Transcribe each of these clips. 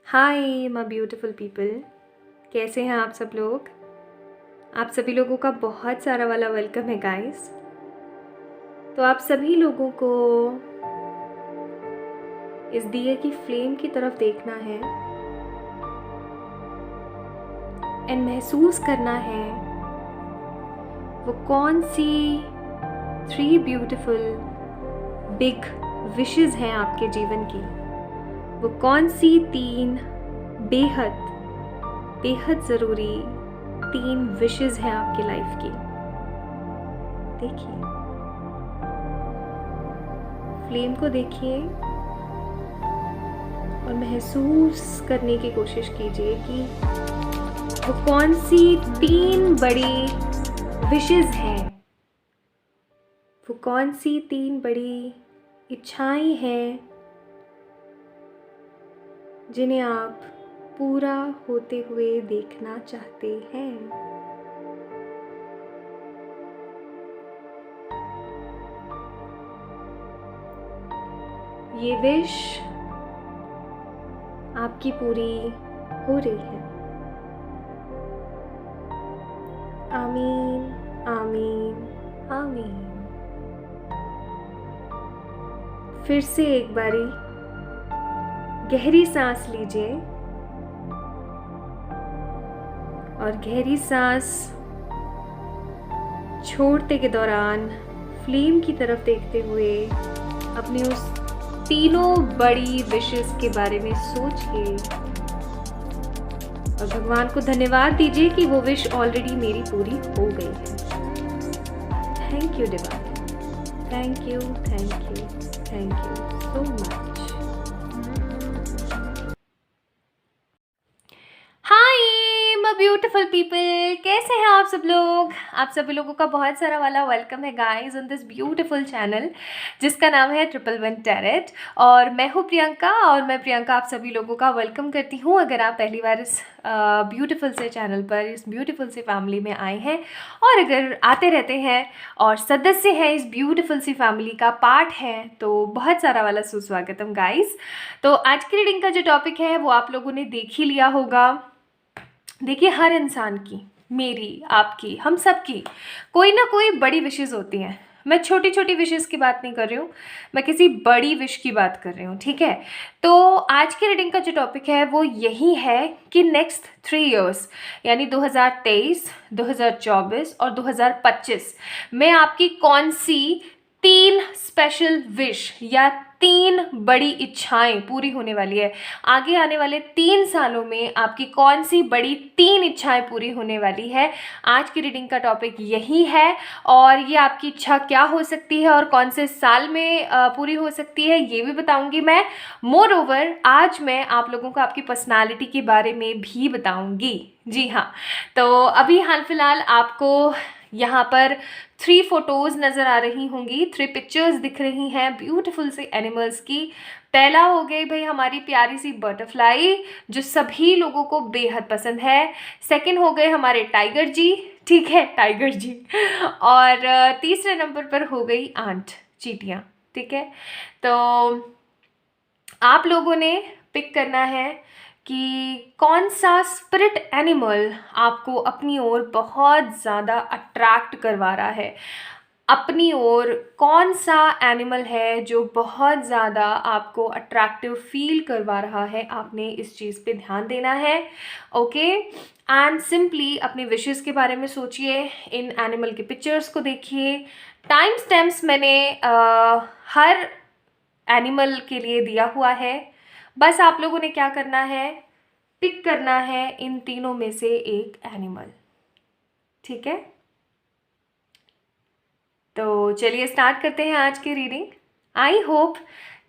Hi my beautiful people, कैसे हैं आप सब लोग। आप सभी लोगों का बहुत सारा वाला वेलकम है गाइस। तो आप सभी लोगों को इस दिए की फ्लेम की तरफ देखना है एंड महसूस करना है वो कौन सी 3 ब्यूटीफुल बिग विशेस हैं आपके जीवन की। वो कौन सी 3 बेहद बेहद ज़रूरी 3 विशेस हैं आपकी लाइफ की। देखिए, फ्लेम को देखिए और महसूस करने की कोशिश कीजिए कि वो कौन सी 3 बड़ी विशेस हैं, वो कौन सी 3 बड़ी इच्छाएं हैं जिन्हें आप पूरा होते हुए देखना चाहते हैं। ये विश आपकी पूरी हो रही है। आमीन आमीन आमीन। फिर से एक बारी गहरी सांस लीजिए और गहरी सांस छोड़ते के दौरान फ्लेम की तरफ देखते हुए अपनी उस तीनों बड़ी विशेस के बारे में सोचिए और भगवान को धन्यवाद दीजिए कि वो विश ऑलरेडी मेरी पूरी हो गई है। Thank you divine, thank you thank you thank you so much. Hi my beautiful people, कैसे हैं आप सब लोग। आप सभी लोगों का बहुत सारा वाला वेलकम है guys on this beautiful channel जिसका नाम है 111 टैरेट। और मैं हूँ प्रियंका और मैं प्रियंका आप सभी लोगों का वेलकम करती हूँ। अगर आप पहली बार इस ब्यूटीफुल से चैनल पर, इस ब्यूटीफुल से फैमिली में आए हैं और अगर आते रहते हैं और सदस्य हैं इस ब्यूटीफुल सी फैमिली का पार्ट है, तो बहुत सारा वाला सुस्वागतम गाइस। तो आज की रीडिंग का जो टॉपिक है वो आप लोगों ने देख ही लिया होगा। देखिए, हर इंसान की, मेरी, आपकी, हम सब की कोई ना कोई बड़ी विशेस होती हैं। मैं छोटी छोटी विशेस की बात नहीं कर रही हूँ, मैं किसी बड़ी विश की बात कर रही हूँ, ठीक है। तो आज की रीडिंग का जो टॉपिक है वो यही है कि नेक्स्ट 3 इयर्स यानी 2023, 2024 और 2025 में आपकी कौन सी 3 स्पेशल विश या 3 बड़ी इच्छाएं पूरी होने वाली है। आगे आने वाले 3 सालों में आपकी कौन सी बड़ी 3 इच्छाएं पूरी होने वाली है। आज की रीडिंग का टॉपिक यही है और ये आपकी इच्छा क्या हो सकती है और कौन से साल में पूरी हो सकती है ये भी बताऊंगी मैं। मोर ओवर आज मैं आप लोगों को आपकी पर्सनालिटी के बारे में भी बताऊंगी। जी हाँ, तो अभी हाल फिलहाल आपको यहाँ पर 3 फोटोज़ नज़र आ रही होंगी, 3 पिक्चर्स दिख रही हैं ब्यूटीफुल से एनिमल्स की। पहला हो गई भाई हमारी प्यारी सी बटरफ्लाई जो सभी लोगों को बेहद पसंद है। सेकंड हो गए हमारे टाइगर जी, ठीक है, टाइगर जी। और तीसरे नंबर पर हो गई आंट, चींटियाँ, ठीक है। तो आप लोगों ने पिक करना है कि कौन सा स्पिरिट एनिमल आपको अपनी ओर बहुत ज़्यादा अट्रैक्ट करवा रहा है। अपनी ओर कौन सा एनिमल है जो बहुत ज़्यादा आपको अट्रैक्टिव फील करवा रहा है। आपने इस चीज़ पे ध्यान देना है, ओके। एंड सिंपली अपने विशेस के बारे में सोचिए, इन एनिमल के पिक्चर्स को देखिए। टाइम स्टैम्प्स मैंने हर एनिमल के लिए दिया हुआ है। बस आप लोगों ने क्या करना है, पिक करना है इन तीनों में से एक एनिमल, ठीक है। तो चलिए स्टार्ट करते हैं आज की रीडिंग। आई होप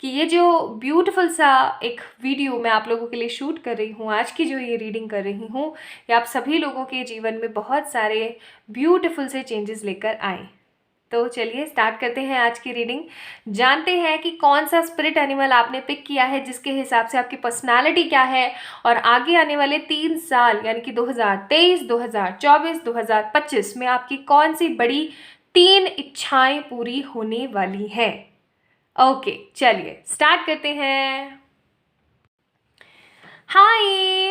कि ये जो ब्यूटीफुल सा एक वीडियो मैं आप लोगों के लिए शूट कर रही हूँ, आज की जो ये रीडिंग कर रही हूँ, ये आप सभी लोगों के जीवन में बहुत सारे ब्यूटीफुल से चेंजेस लेकर आए। तो चलिए स्टार्ट करते हैं आज की रीडिंग। जानते हैं कि कौन सा स्पिरिट एनिमल आपने पिक किया है, जिसके हिसाब से आपकी पर्सनालिटी क्या है और आगे आने वाले 3 साल यानी कि 2023, 2024, 2025 में आपकी कौन सी बड़ी 3 इच्छाएं पूरी होने वाली हैं। ओके, चलिए स्टार्ट करते हैं। हाँ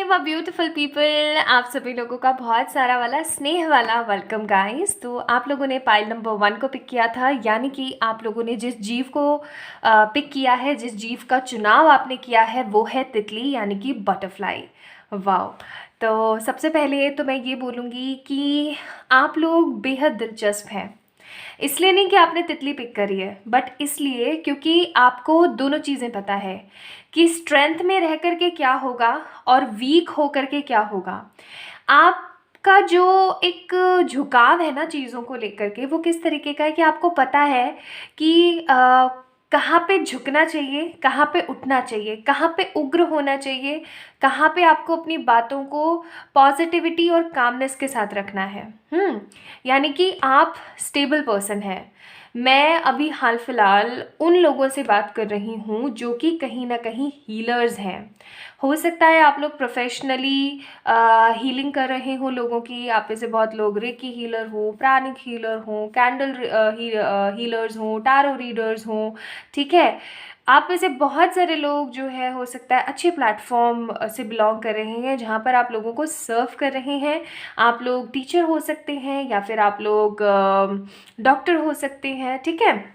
माय ब्यूटीफुल पीपल, आप सभी लोगों का बहुत सारा वाला स्नेह वाला वेलकम गाइस। तो आप लोगों ने पाइल नंबर 1 को पिक किया था, यानी कि आप लोगों ने जिस जीव को पिक किया है, जिस जीव का चुनाव आपने किया है वो है तितली यानी कि बटरफ्लाई। वाओ। तो सबसे पहले तो मैं ये बोलूँगी कि आप लोग बेहद दिलचस्प हैं। इसलिए नहीं कि आपने तितली पिक करी है, बट इसलिए क्योंकि आपको दोनों चीज़ें पता है कि स्ट्रेंथ में रह कर के क्या होगा और वीक हो कर के क्या होगा। आपका जो एक झुकाव है ना चीज़ों को लेकर के, वो किस तरीके का है कि आपको पता है कि कहाँ पे झुकना चाहिए, कहाँ पे उठना चाहिए, कहाँ पे उग्र होना चाहिए, कहाँ पे आपको अपनी बातों को पॉजिटिविटी और कामनेस के साथ रखना है। यानी कि आप स्टेबल पर्सन हैं। मैं अभी हाल फिलहाल उन लोगों से बात कर रही हूँ जो कि कहीं ना कहीं हीलर्स हैं। हो सकता है आप लोग प्रोफेशनली हीलिंग कर रहे हो लोगों की, आप में से बहुत लोग रेकी हीलर हो, प्राणिक हीलर हो, कैंडल हीलर्स हो, टारो रीडर्स हो, ठीक है। आप में से बहुत सारे लोग जो है हो सकता है अच्छे प्लेटफॉर्म से बिलोंग कर रहे हैं जहाँ पर आप लोगों को सर्व कर रहे हैं। आप लोग टीचर हो सकते हैं या फिर आप लोग डॉक्टर हो सकते हैं, ठीक है।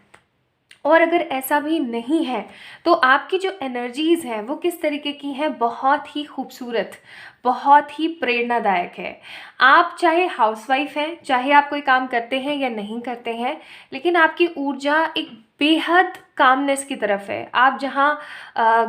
और अगर ऐसा भी नहीं है तो आपकी जो एनर्जीज़ हैं वो किस तरीके की हैं, बहुत ही खूबसूरत, बहुत ही प्रेरणादायक है। आप चाहे हाउसवाइफ हैं, चाहे आप कोई काम करते हैं या नहीं करते हैं, लेकिन आपकी ऊर्जा एक बेहद कामनेस की तरफ है। आप जहाँ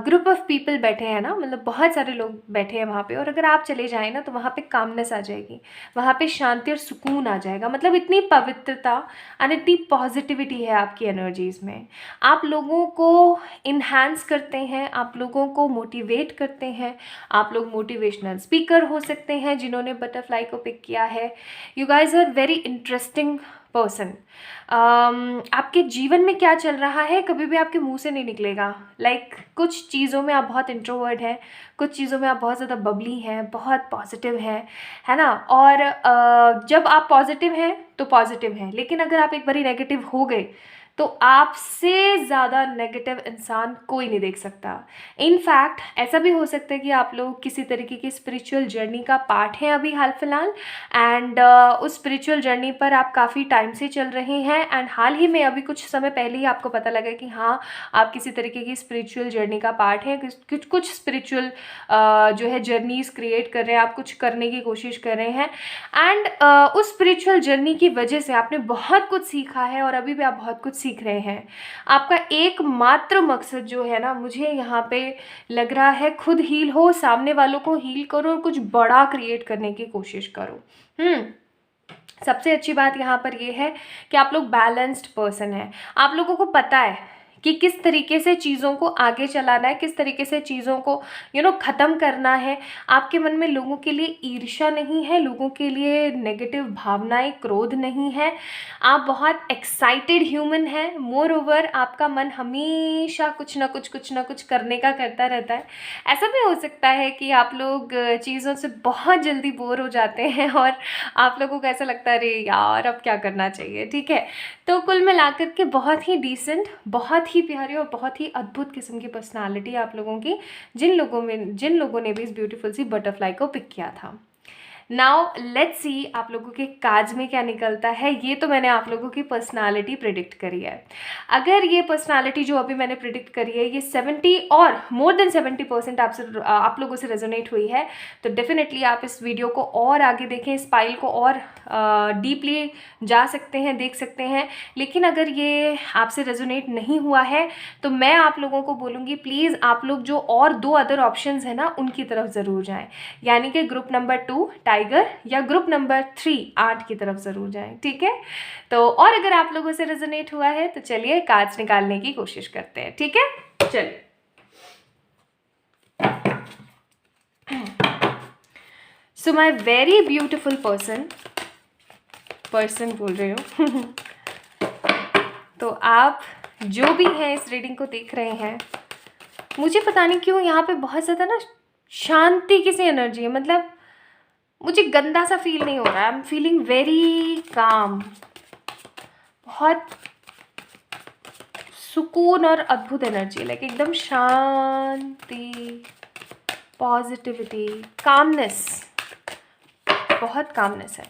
ग्रुप ऑफ पीपल बैठे हैं ना, मतलब बहुत सारे लोग बैठे हैं वहाँ पे, और अगर आप चले जाएँ ना तो वहाँ पे कामनेस आ जाएगी, वहाँ पे शांति और सुकून आ जाएगा। मतलब इतनी पवित्रता एंड इतनी पॉजिटिविटी है आपकी एनर्जीज़ में। आप लोगों को इन्हांस करते हैं, आप लोगों को मोटिवेट करते हैं। आप लोग मोटिवेशनल स्पीकर हो सकते हैं जिन्होंने बटरफ्लाई को पिक किया है। You guys are very interesting person. आपके जीवन में क्या चल रहा है कभी भी आपके मुंह से नहीं निकलेगा। कुछ चीज़ों में आप बहुत इंट्रोवर्ट हैं, कुछ चीज़ों में आप बहुत ज़्यादा बबली हैं, बहुत पॉजिटिव हैं, है ना। और जब आप पॉजिटिव हैं तो पॉजिटिव हैं, लेकिन अगर आप एक बारी नेगेटिव हो गए तो आपसे ज़्यादा नेगेटिव इंसान कोई नहीं देख सकता। इनफैक्ट ऐसा भी हो सकता है कि आप लोग किसी तरीके की स्पिरिचुअल जर्नी का पार्ट हैं अभी हाल फिलहाल, एंड उस स्पिरिचुअल जर्नी पर आप काफ़ी टाइम से चल रहे हैं, एंड हाल ही में अभी कुछ समय पहले ही आपको पता लगा कि हाँ, आप किसी तरीके की स्पिरिचुअल जर्नी का पार्ट हैं। कुछ स्पिरिचुअल जो है जर्नीज़ क्रिएट कर रहे हैं, आप कुछ करने की कोशिश कर रहे हैं, एंड उस स्पिरिचुअल जर्नी की वजह से आपने बहुत कुछ सीखा है और अभी भी आप बहुत कुछ सीख रहे हैं। आपका एकमात्र मकसद जो है ना, मुझे यहाँ पे लग रहा है, खुद हील हो, सामने वालों को हील करो और कुछ बड़ा क्रिएट करने की कोशिश करो। सबसे अच्छी बात यहाँ पर ये है कि आप लोग बैलेंस्ड पर्सन हैं। आप लोगों को पता है कि किस तरीके से चीज़ों को आगे चलाना है, किस तरीके से चीज़ों को ख़त्म करना है। आपके मन में लोगों के लिए ईर्ष्या नहीं है, लोगों के लिए नेगेटिव भावनाएं, क्रोध नहीं है। आप बहुत एक्साइटेड ह्यूमन हैं। मोर ओवर आपका मन हमेशा कुछ ना कुछ करने का करता रहता है। ऐसा भी हो सकता है कि आप लोग चीज़ों से बहुत जल्दी बोर हो जाते हैं और आप लोगों को ऐसा लगता है अरे यार अब क्या करना चाहिए, ठीक है। तो कुल मिलाकर के बहुत ही डिसेंट, बहुत ही प्यारी और बहुत ही अद्भुत किस्म की पर्सनालिटी आप लोगों की, जिन लोगों ने भी इस ब्यूटीफुल सी बटरफ्लाई को पिक किया था। नाउ लेट्स सी आप लोगों के कार्ड्स में क्या निकलता है। ये तो मैंने आप लोगों की पर्सनालिटी प्रिडिक्ट करी है। अगर ये पर्सनालिटी जो अभी मैंने प्रिडिक्ट करी है ये 70 और मोर देन 70% आप लोगों से रेजोनेट हुई है, तो डेफिनेटली आप इस वीडियो को और आगे देखें, इस फाइल को और डीपली जा सकते हैं, देख सकते हैं। लेकिन अगर ये आपसे रेजोनेट नहीं हुआ है तो मैं आप लोगों को बोलूँगी प्लीज़ आप लोग जो और 2 अदर ऑप्शंस हैं ना उनकी तरफ ज़रूर जाएं, यानी कि ग्रुप नंबर 2 टाइगर या ग्रुप नंबर 3 आर्ट की तरफ ज़रूर जाएं, ठीक है। तो और अगर आप लोगों से रेजोनेट हुआ है तो चलिए कार्ड्स निकालने की कोशिश करते हैं, ठीक है। चलिए, सो माई वेरी ब्यूटिफुल पर्सन बोल रही हूँ तो आप जो भी हैं इस रीडिंग को देख रहे हैं, मुझे पता नहीं क्यों यहाँ पे बहुत ज़्यादा ना शांति की सी एनर्जी है। मतलब मुझे गंदा सा फील नहीं हो रहा है। I am feeling very calm, बहुत सुकून और अद्भुत एनर्जी, एकदम शांति, पॉजिटिविटी, कामनेस, बहुत कामनेस है।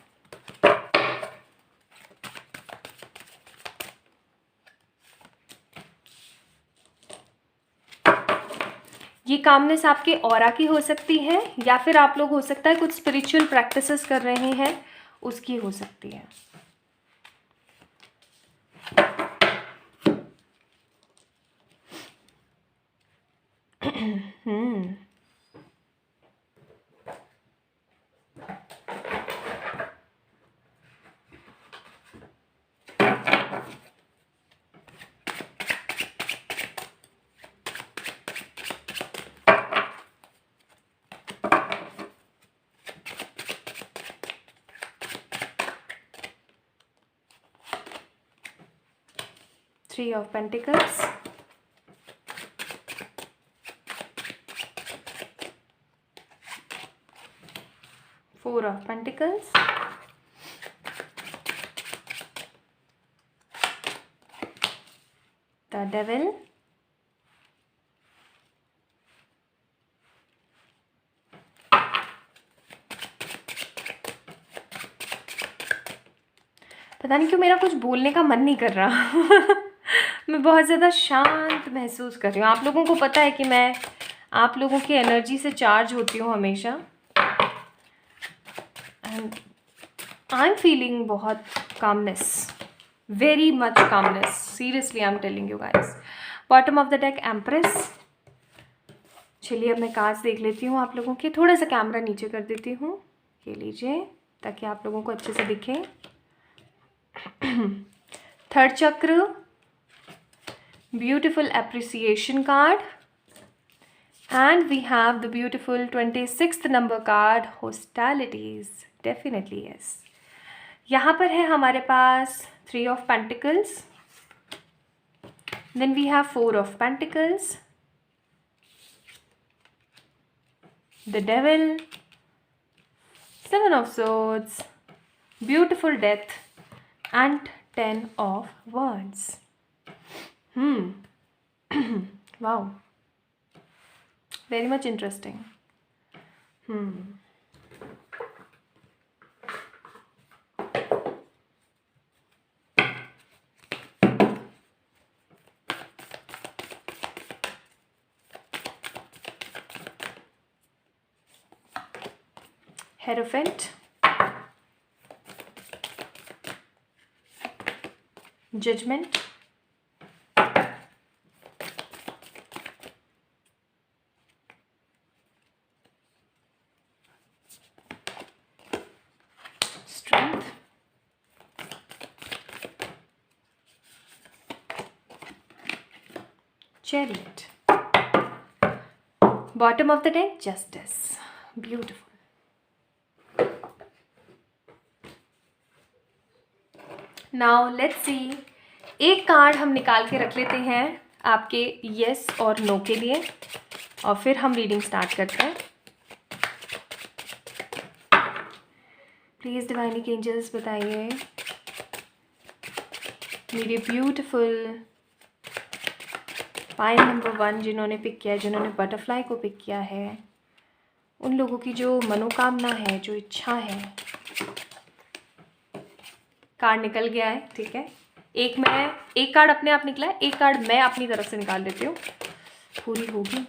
ये कामनेस आपके ऑरा की हो सकती है, या फिर आप लोग हो सकता है कुछ स्पिरिचुअल प्रैक्टिसेस कर रहे हैं उसकी हो सकती है। Three of Pentacles, Four of Pentacles, the Devil, पता नहीं क्यों मेरा कुछ बोलने का मन नहीं कर रहा। मैं बहुत ज़्यादा शांत महसूस कर रही हूँ। आप लोगों को पता है कि मैं आप लोगों की एनर्जी से चार्ज होती हूँ हमेशा, एंड आई एम फीलिंग बहुत calmness, very much calmness, seriously I am telling you guys. Bottom of the deck empress. चलिए अब मैं कार्ड्स देख लेती हूँ आप लोगों के। थोड़ा सा कैमरा नीचे कर देती हूँ, ये लीजिए ताकि आप लोगों को अच्छे से दिखे। थर्ड चक्र, beautiful appreciation card, and we have the beautiful 26th number card, hostilities, definitely yes। यहाँ पर है हमारे पास Three of Pentacles, then we have Four of Pentacles, the Devil, Seven of Swords, beautiful Death, and Ten of Wands। Wow, very much interesting। Hierophant, Judgment, Strength, Chariot, bottom of the deck Justice, beautiful। Now let's see, एक card हम निकाल के रख लेते हैं आपके yes और no के लिए, और फिर हम रीडिंग स्टार्ट करते हैं। प्लीज़ डिवाइन एंजल्स बताइए मेरे ब्यूटीफुल पाइल नंबर 1 जिन्होंने पिक किया है, जिन्होंने बटरफ्लाई को पिक किया है, उन लोगों की जो मनोकामना है, जो इच्छा है। कार्ड निकल गया है, ठीक है। एक कार्ड अपने आप निकला है, एक कार्ड मैं अपनी तरफ से निकाल देती हूँ, पूरी होगी,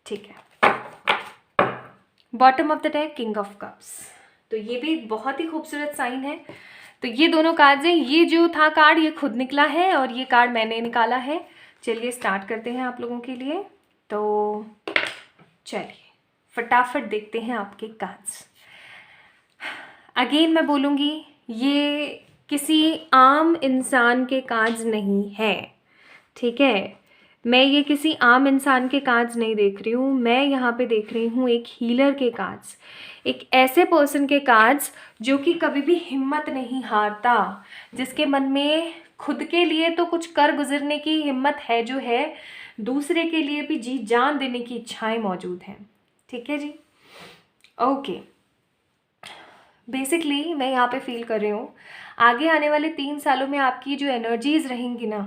ठीक है। Bottom of the deck king of cups, तो ये भी बहुत ही खूबसूरत साइन है। तो ये दोनों कार्ड्स हैं, ये जो था कार्ड ये खुद निकला है और ये कार्ड मैंने निकाला है। चलिए स्टार्ट करते हैं आप लोगों के लिए। तो चलिए फटाफट देखते हैं आपके कार्ड्स। अगेन मैं बोलूँगी, ये किसी आम इंसान के कार्ड्स नहीं है, ठीक है। मैं ये किसी आम इंसान के कार्ड्स नहीं देख रही हूँ, मैं यहाँ पे देख रही हूँ एक हीलर के कार्ड्स, एक ऐसे पर्सन के कार्ड्स जो कि कभी भी हिम्मत नहीं हारता, जिसके मन में खुद के लिए तो कुछ कर गुजरने की हिम्मत है, जो है दूसरे के लिए भी जी जान देने की इच्छाएं मौजूद हैं, ठीक है जी। ओके, बेसिकली मैं यहाँ पे फील कर रही हूँ आगे आने वाले 3 सालों में आपकी जो एनर्जीज़ रहेंगी ना,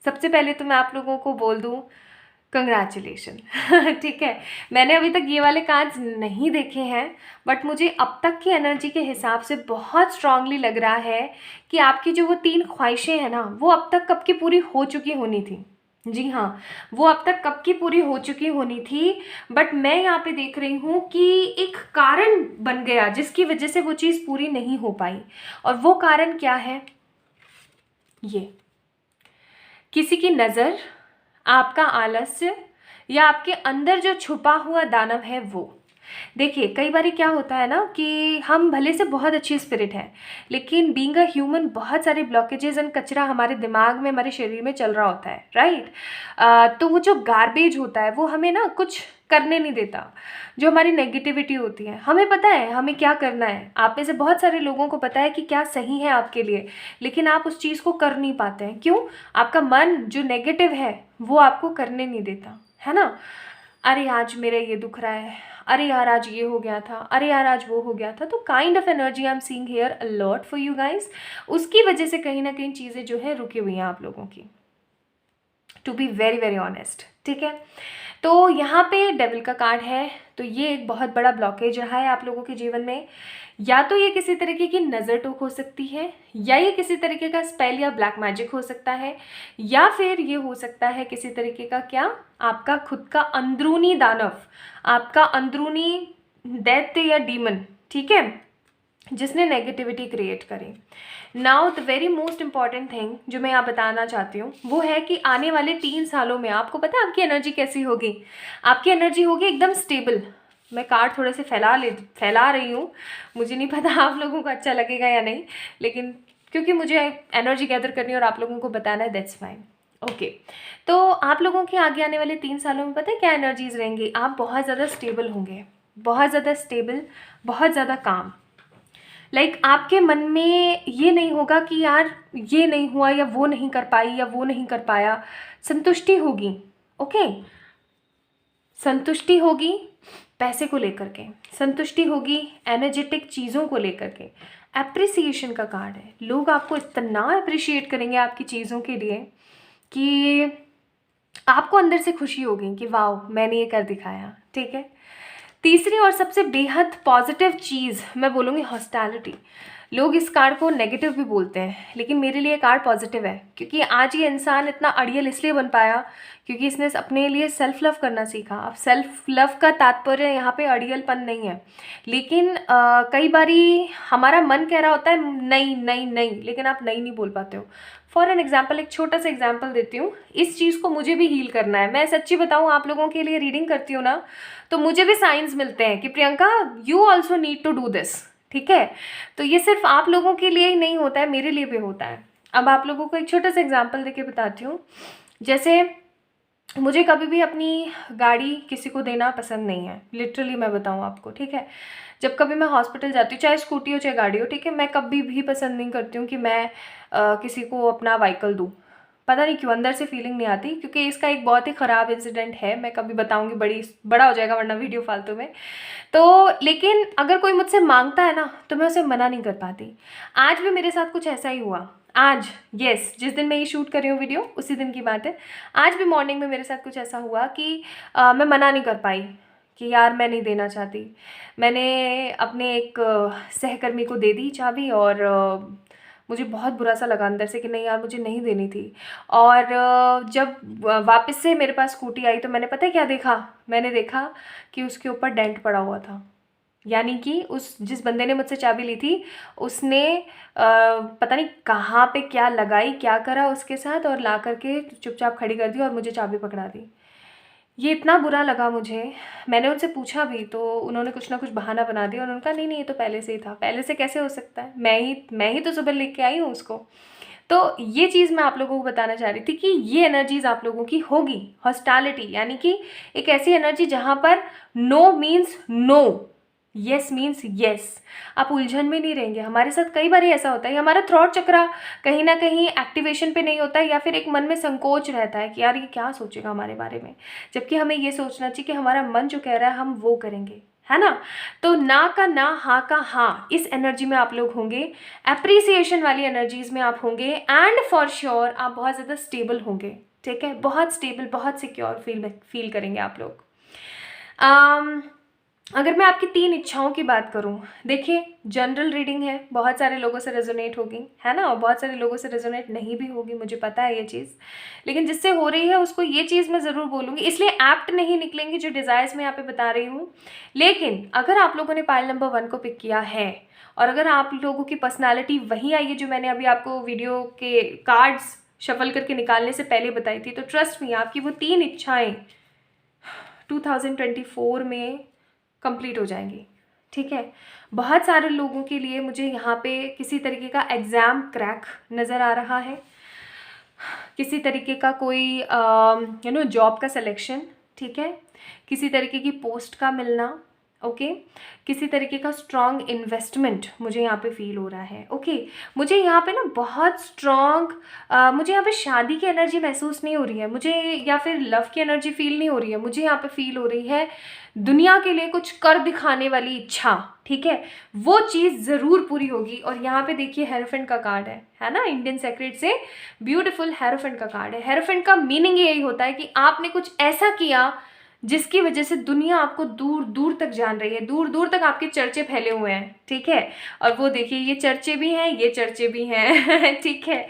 सबसे पहले तो मैं आप लोगों को बोल दूँ, कंग्रेचुलेशन। ठीक है, मैंने अभी तक ये वाले कार्ड्स नहीं देखे हैं, बट मुझे अब तक की एनर्जी के हिसाब से बहुत स्ट्रांगली लग रहा है कि आपकी जो वो 3 ख्वाहिशें हैं ना, वो अब तक कब की पूरी हो चुकी होनी थी। जी हाँ, वो अब तक कब की पूरी हो चुकी होनी थी, बट मैं यहाँ पे देख रही हूँ कि एक कारण बन गया जिसकी वजह से वो चीज़ पूरी नहीं हो पाई। और वो कारण क्या है? ये किसी की नज़र, आपका आलस्य, या आपके अंदर जो छुपा हुआ दानव है वो। देखिए, कई बारी क्या होता है ना कि हम भले से बहुत अच्छी स्पिरिट है, लेकिन बीइंग अ ह्यूमन बहुत सारे ब्लॉकेजेस एंड कचरा हमारे दिमाग में, हमारे शरीर में चल रहा होता है, राइट। तो वो जो गार्बेज होता है वो हमें ना कुछ करने नहीं देता। जो हमारी नेगेटिविटी होती है, हमें पता है हमें क्या करना है। आप में से बहुत सारे लोगों को पता है कि क्या सही है आपके लिए, लेकिन आप उस चीज़ को कर नहीं पाते हैं। क्यों? आपका मन जो नेगेटिव है वो आपको करने नहीं देता, है ना। अरे आज मेरा ये दुख रहा है, अरे यार आज ये हो गया था, अरे यार आज वो हो गया था। तो kind of energy I am seeing here a lot for you guys. उसकी वजह से कहीं ना कहीं चीज़ें जो है रुकी हुई हैं आप लोगों की, to be very very honest. ठीक है, तो यहाँ पे डेविल का कार्ड है, तो ये एक बहुत बड़ा ब्लॉकेज रहा है आप लोगों के जीवन में। या तो ये किसी तरीके की नज़र टोक हो सकती है, या ये किसी तरीके का स्पेल या ब्लैक मैजिक हो सकता है, या फिर ये हो सकता है किसी तरीके का क्या, आपका खुद का अंदरूनी दानव, आपका अंदरूनी दैत्य या डीमन, ठीक है, जिसने नेगेटिविटी क्रिएट करी। Now the very most important thing जो मैं यहाँ बताना चाहती हूँ वो है कि आने वाले 3 सालों में आपको पता है आपकी एनर्जी कैसी होगी। आपकी एनर्जी होगी एकदम स्टेबल। मैं कार्ड थोड़े से फैला रही हूँ, मुझे नहीं पता आप लोगों को अच्छा लगेगा या नहीं, लेकिन क्योंकि मुझे एनर्जी गैदर करनी है और आप लोगों को बताना है, दैट्स फाइन। ओके, तो आप लोगों की आगे आने वाले 3 सालों में पता है क्या एनर्जीज रहेंगी। आप बहुत ज़्यादा स्टेबल होंगे, बहुत ज़्यादा स्टेबल, बहुत ज़्यादा काम। आपके मन में ये नहीं होगा कि यार ये नहीं हुआ या वो नहीं कर पाई या वो नहीं कर पाया। संतुष्टि होगी। ओके, संतुष्टि होगी पैसे को लेकर के, संतुष्टि होगी एनर्जेटिक चीज़ों को लेकर के। एप्रिसिएशन का कार्ड है, लोग आपको इतना अप्रिशिएट करेंगे आपकी चीज़ों के लिए कि आपको अंदर से खुशी होगी कि वाह मैंने ये कर दिखाया। ठीक है, तीसरी और सबसे बेहद पॉजिटिव चीज़ मैं बोलूँगी हॉस्टैलिटी। लोग इस कार्ड को नेगेटिव भी बोलते हैं, लेकिन मेरे लिए कार्ड पॉजिटिव है, क्योंकि आज ये इंसान इतना अड़ियल इसलिए बन पाया क्योंकि इसने अपने लिए सेल्फ लव करना सीखा। अब सेल्फ लव का तात्पर्य यहाँ पे अड़ियलपन नहीं है, लेकिन कई बारी हमारा मन कह रहा होता है नहीं नहीं नहीं, लेकिन आप नहीं नहीं बोल पाते हो। फॉर एन एग्जाम्पल, एक छोटा सा एग्जाम्पल देती हूँ। इस चीज़ को मुझे भी हील करना है। मैं सच्ची बताऊँ, आप लोगों के लिए रीडिंग करती हूँ ना, तो मुझे भी साइंस मिलते हैं कि Priyanka you also need to do this. ठीक है, तो ये सिर्फ आप लोगों के लिए ही नहीं होता है, मेरे लिए भी होता है। अब आप लोगों को एक छोटा सा एग्जाम्पल देके बताती हूँ। जैसे मुझे कभी भी अपनी गाड़ी किसी को देना पसंद नहीं है, लिटरली मैं बताऊँ आपको। ठीक है, जब कभी मैं हॉस्पिटल जाती हूँ, चाहे स्कूटी हो चाहे गाड़ी हो, ठीक है, मैं कभी भी पसंद नहीं करती हूँ कि मैं किसी को अपना व्हीकल दूँ। पता नहीं क्यों, अंदर से फीलिंग नहीं आती, क्योंकि इसका एक बहुत ही ख़राब इंसिडेंट है, मैं कभी बताऊँगी, बड़ा हो जाएगा वरना वीडियो फालतू में। तो लेकिन अगर कोई मुझसे मांगता है ना, तो मैं उसे मना नहीं कर पाती। आज भी मेरे साथ कुछ ऐसा ही हुआ। आज, यस, जिस दिन मैं ये शूट कर रही हूँ वीडियो, उसी दिन की बात है। आज भी मॉर्निंग में मेरे साथ कुछ ऐसा हुआ कि मैं मना नहीं कर पाई कि यार मैं नहीं देना चाहती। मैंने अपने एक सहकर्मी को दे दी चाबी, और मुझे बहुत बुरा सा लगा अंदर से कि नहीं यार मुझे नहीं देनी थी। और जब वापस से मेरे पास स्कूटी आई तो मैंने पता है क्या देखा, मैंने देखा कि उसके ऊपर डेंट पड़ा हुआ था। यानी कि उस जिस बंदे ने मुझसे चाबी ली थी उसने पता नहीं कहाँ पे क्या लगाई, क्या करा उसके साथ, और ला करके चुपचाप खड़ी कर दी और मुझे चाबी पकड़ा दी। ये इतना बुरा लगा मुझे। मैंने उनसे पूछा भी तो उन्होंने कुछ ना कुछ बहाना बना दिया, उन्होंने कहा नहीं नहीं ये तो पहले से ही था। पहले से कैसे हो सकता है, मैं ही तो सुबह लेके आई हूँ उसको। तो ये चीज़ मैं आप लोगों को बताना चाह रही थी कि ये एनर्जीज आप लोगों की होगी। हॉस्टैलिटी यानी कि एक ऐसी एनर्जी जहाँ पर no means no, yes means yes. आप उलझन में नहीं रहेंगे। हमारे साथ कई बार ऐसा होता है, हमारा थ्रॉट चक्रा कहीं ना कहीं एक्टिवेशन पे नहीं होता है, या फिर एक मन में संकोच रहता है कि यार ये क्या सोचेगा हमारे बारे में, जबकि हमें ये सोचना चाहिए कि हमारा मन जो कह रहा है हम वो करेंगे, है ना। तो ना का ना, हाँ का हाँ, इस एनर्जी में आप लोग होंगे। एप्रिसिएशन वाली एनर्जीज में आप होंगे, एंड फॉर श्योर आप बहुत ज़्यादा स्टेबल होंगे। ठीक है, बहुत स्टेबल, बहुत सिक्योर फील करेंगे आप लोग। अगर मैं आपकी 3 इच्छाओं की बात करूं, देखिए जनरल रीडिंग है, बहुत सारे लोगों से रेजोनेट होगी, है ना, और बहुत सारे लोगों से रेजोनेट नहीं भी होगी, मुझे पता है ये चीज़, लेकिन जिससे हो रही है उसको ये चीज़ मैं ज़रूर बोलूँगी, इसलिए एप्ट नहीं निकलेंगी जो डिज़ायर्स मैं यहाँ पे बता रही हूँ। लेकिन अगर आप लोगों ने पाइल नंबर 1 को पिक किया है और अगर आप लोगों की पर्सनैलिटी वही आई है जो मैंने अभी आपको वीडियो के कार्ड्स शफल करके निकालने से पहले बताई थी, तो ट्रस्ट मी आपकी वो 3 इच्छाएँ 2024 में कंप्लीट हो जाएंगी। ठीक है, बहुत सारे लोगों के लिए मुझे यहाँ पे किसी तरीके का एग्ज़ाम क्रैक नज़र आ रहा है, किसी तरीके का कोई जॉब का सिलेक्शन, ठीक है, किसी तरीके की पोस्ट का मिलना, ओके, किसी तरीके का स्ट्रॉन्ग इन्वेस्टमेंट मुझे यहाँ पे फील हो रहा है। ओके, मुझे यहाँ पे ना बहुत स्ट्रॉन्ग मुझे यहाँ पे शादी की एनर्जी महसूस नहीं हो रही है मुझे, या फिर लव की एनर्जी फील नहीं हो रही है मुझे, यहाँ पे फील हो रही है दुनिया के लिए कुछ कर दिखाने वाली इच्छा। ठीक है, वो चीज़ ज़रूर पूरी होगी। और यहाँ पे देखिए हेरोफेंट का कार्ड है ना, इंडियन सेक्रेट से ब्यूटीफुल हेरोफेंट का कार्ड है। हेरोफेंट का मीनिंग यही होता है कि आपने कुछ ऐसा किया जिसकी वजह से दुनिया आपको दूर दूर तक जान रही है, दूर दूर तक आपके चर्चे फैले हुए हैं। ठीक है, और वो देखिए ये चर्चे भी हैं, ये चर्चे भी हैं। ठीक है,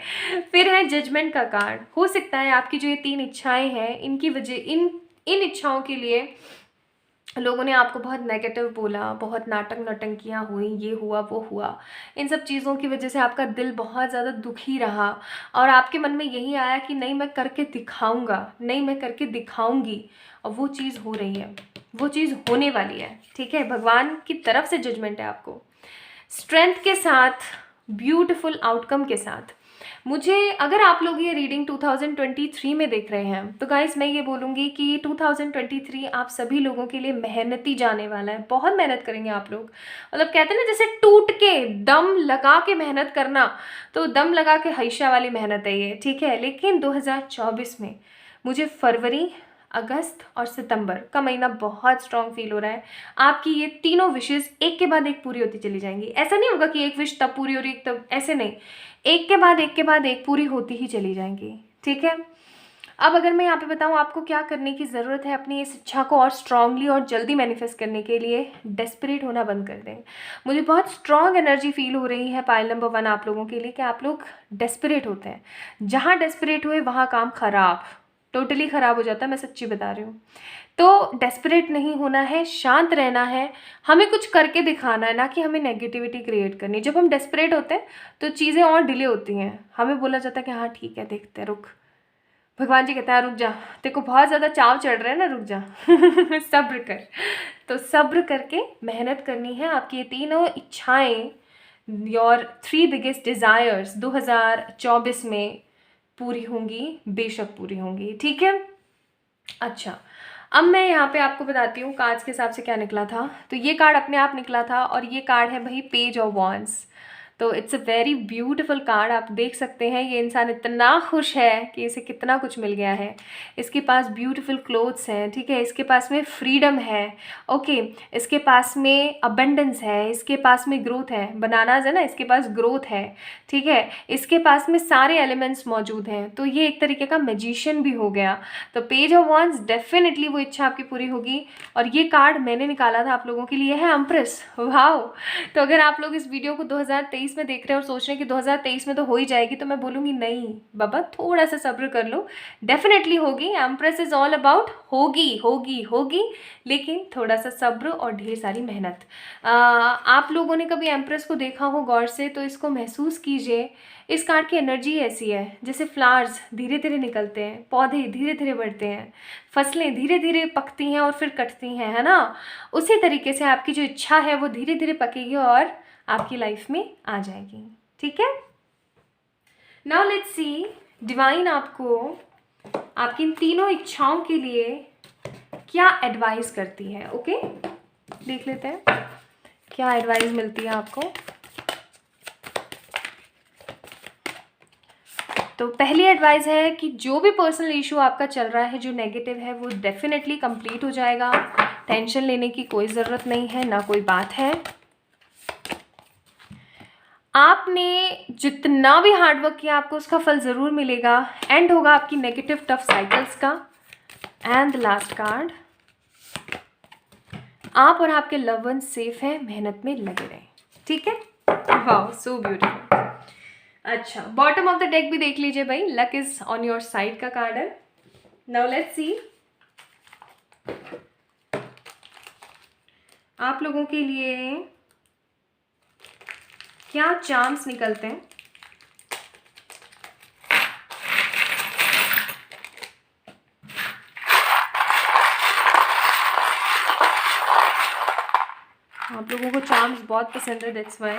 फिर है जजमेंट का कार्ड। हो सकता है आपकी जो ये 3 इच्छाएं हैं इनकी वजह इन इच्छाओं के लिए लोगों ने आपको बहुत नेगेटिव बोला, बहुत नाटक नौटंकियाँ हुई, ये हुआ वो हुआ, इन सब चीज़ों की वजह से आपका दिल बहुत ज़्यादा दुखी रहा और आपके मन में यही आया कि नहीं मैं करके दिखाऊंगा, नहीं मैं करके दिखाऊंगी, और वो चीज़ हो रही है, वो चीज़ होने वाली है। ठीक है, भगवान की तरफ से जजमेंट है आपको, स्ट्रेंथ के साथ, ब्यूटीफुल आउटकम के साथ। मुझे अगर आप लोग ये रीडिंग 2023 में देख रहे हैं तो गाइस मैं ये बोलूँगी कि 2023 आप सभी लोगों के लिए मेहनती जाने वाला है। बहुत मेहनत करेंगे आप लोग, मतलब कहते हैं ना जैसे टूट के दम लगा के मेहनत करना, तो दम लगा के हईशा वाली मेहनत है ये। ठीक है, लेकिन 2024 में मुझे फरवरी, अगस्त और सितंबर का महीना बहुत स्ट्रॉन्ग फील हो रहा है। आपकी ये तीनों विशेज़ एक के बाद एक पूरी होती चली जाएंगी। ऐसा नहीं होगा कि एक विश तब पूरी हो रही तब, ऐसे नहीं, एक के बाद एक पूरी होती ही चली जाएंगी। ठीक है, अब अगर मैं यहाँ पे बताऊँ आपको क्या करने की ज़रूरत है अपनी इस इच्छा को और स्ट्रांगली और जल्दी मैनिफेस्ट करने के लिए, डेस्परेट होना बंद कर दें। मुझे बहुत स्ट्रांग एनर्जी फील हो रही है पाइल नंबर 1 आप लोगों के लिए कि आप लोग डेस्परेट होते हैं। जहाँ डेस्परेट हुए वहाँ काम खराब, टोटली ख़राब हो जाता है, मैं सच्ची बता रही हूँ। तो डेस्परेट नहीं होना है, शांत रहना है, हमें कुछ करके दिखाना है, ना कि हमें नेगेटिविटी क्रिएट करनी। जब हम डेस्परेट होते हैं तो चीज़ें और डिले होती हैं, हमें बोला जाता है कि हाँ ठीक है देखते हैं, रुक, भगवान जी कहते हैं रुक जा, तेरे को बहुत ज़्यादा चाव चढ़ रहा है ना, रुक जा। सब्र कर। तो सब्र करके मेहनत करनी है। आपकी ये तीनों इच्छाएं, योर 3 बिगेस्ट डिज़ायर्स 2024 में पूरी होंगी, बेशक पूरी होंगी। ठीक है, अच्छा अब मैं यहाँ पे आपको बताती हूँ कार्ड्स के हिसाब से क्या निकला था। तो ये कार्ड अपने आप निकला था और ये कार्ड है भाई पेज ऑफ वॉन्ड्स। तो it's a very beautiful card. आप देख सकते हैं ये इंसान इतना खुश है कि इसे कितना कुछ मिल गया है। इसके पास ब्यूटीफुल क्लोथ्स हैं, ठीक है, इसके पास में फ्रीडम है, ओके, इसके पास में अबंडेंस है, इसके पास में ग्रोथ है, बनानाज है ना, इसके पास ग्रोथ है, ठीक है, इसके पास में सारे एलिमेंट्स मौजूद हैं। तो ये एक तरीके का मैजिशियन भी हो गया। तो पेज ऑफ वॉन्ड्स डेफिनेटली वो इच्छा आपकी पूरी होगी। और ये कार्ड मैंने निकाला था आप लोगों के लिए है एम्प्रेस। वाओ, तो अगर आप लोग इस वीडियो को 2023 में देख रहे हैं और सोच रहे हैं कि 2023 में तो हो ही जाएगी, तो मैं बोलूँगी नहीं बाबा, थोड़ा सा सब्र कर लो, डेफिनेटली होगी। एम्प्रेस इज़ ऑल अबाउट होगी होगी होगी, लेकिन थोड़ा सा सब्र और ढेर सारी मेहनत। आप लोगों ने कभी एम्प्रेस को देखा हो गौर से तो इसको महसूस कीजिए। इस कार्ड की एनर्जी ऐसी है जैसे फ्लावर्स धीरे धीरे निकलते हैं, पौधे धीरे धीरे बढ़ते हैं, फसलें धीरे धीरे पकती हैं और फिर कटती हैं, है ना। उसी तरीके से आपकी जो इच्छा है वो धीरे धीरे पकेगी और आपकी लाइफ में आ जाएगी। ठीक है, नाउ लेट्स सी डिवाइन आपको आपकी इन तीनों इच्छाओं के लिए क्या एडवाइस करती है। ओके, देख लेते हैं क्या एडवाइस मिलती है आपको। तो पहली एडवाइस है कि जो भी पर्सनल इशू आपका चल रहा है जो नेगेटिव है वो डेफिनेटली कंप्लीट हो जाएगा। टेंशन लेने की कोई ज़रूरत नहीं है, ना कोई बात है। आपने जितना भी हार्डवर्क किया आपको उसका फल ज़रूर मिलेगा। एंड होगा आपकी नेगेटिव टफ साइकिल्स का। एंड द लास्ट कार्ड, आप और आपके लव वन सेफ हैं, मेहनत में लगे रहें। ठीक है, वाओ सो ब्यूटीफुल। अच्छा, बॉटम ऑफ द डेक भी देख लीजिए भाई, luck is on your side का कार्ड है। नाउ लेट्स सी आप लोगों के लिए क्या चार्म्स निकलते हैं। आप लोगों को चार्म्स बहुत पसंद है, दैट्स वाई।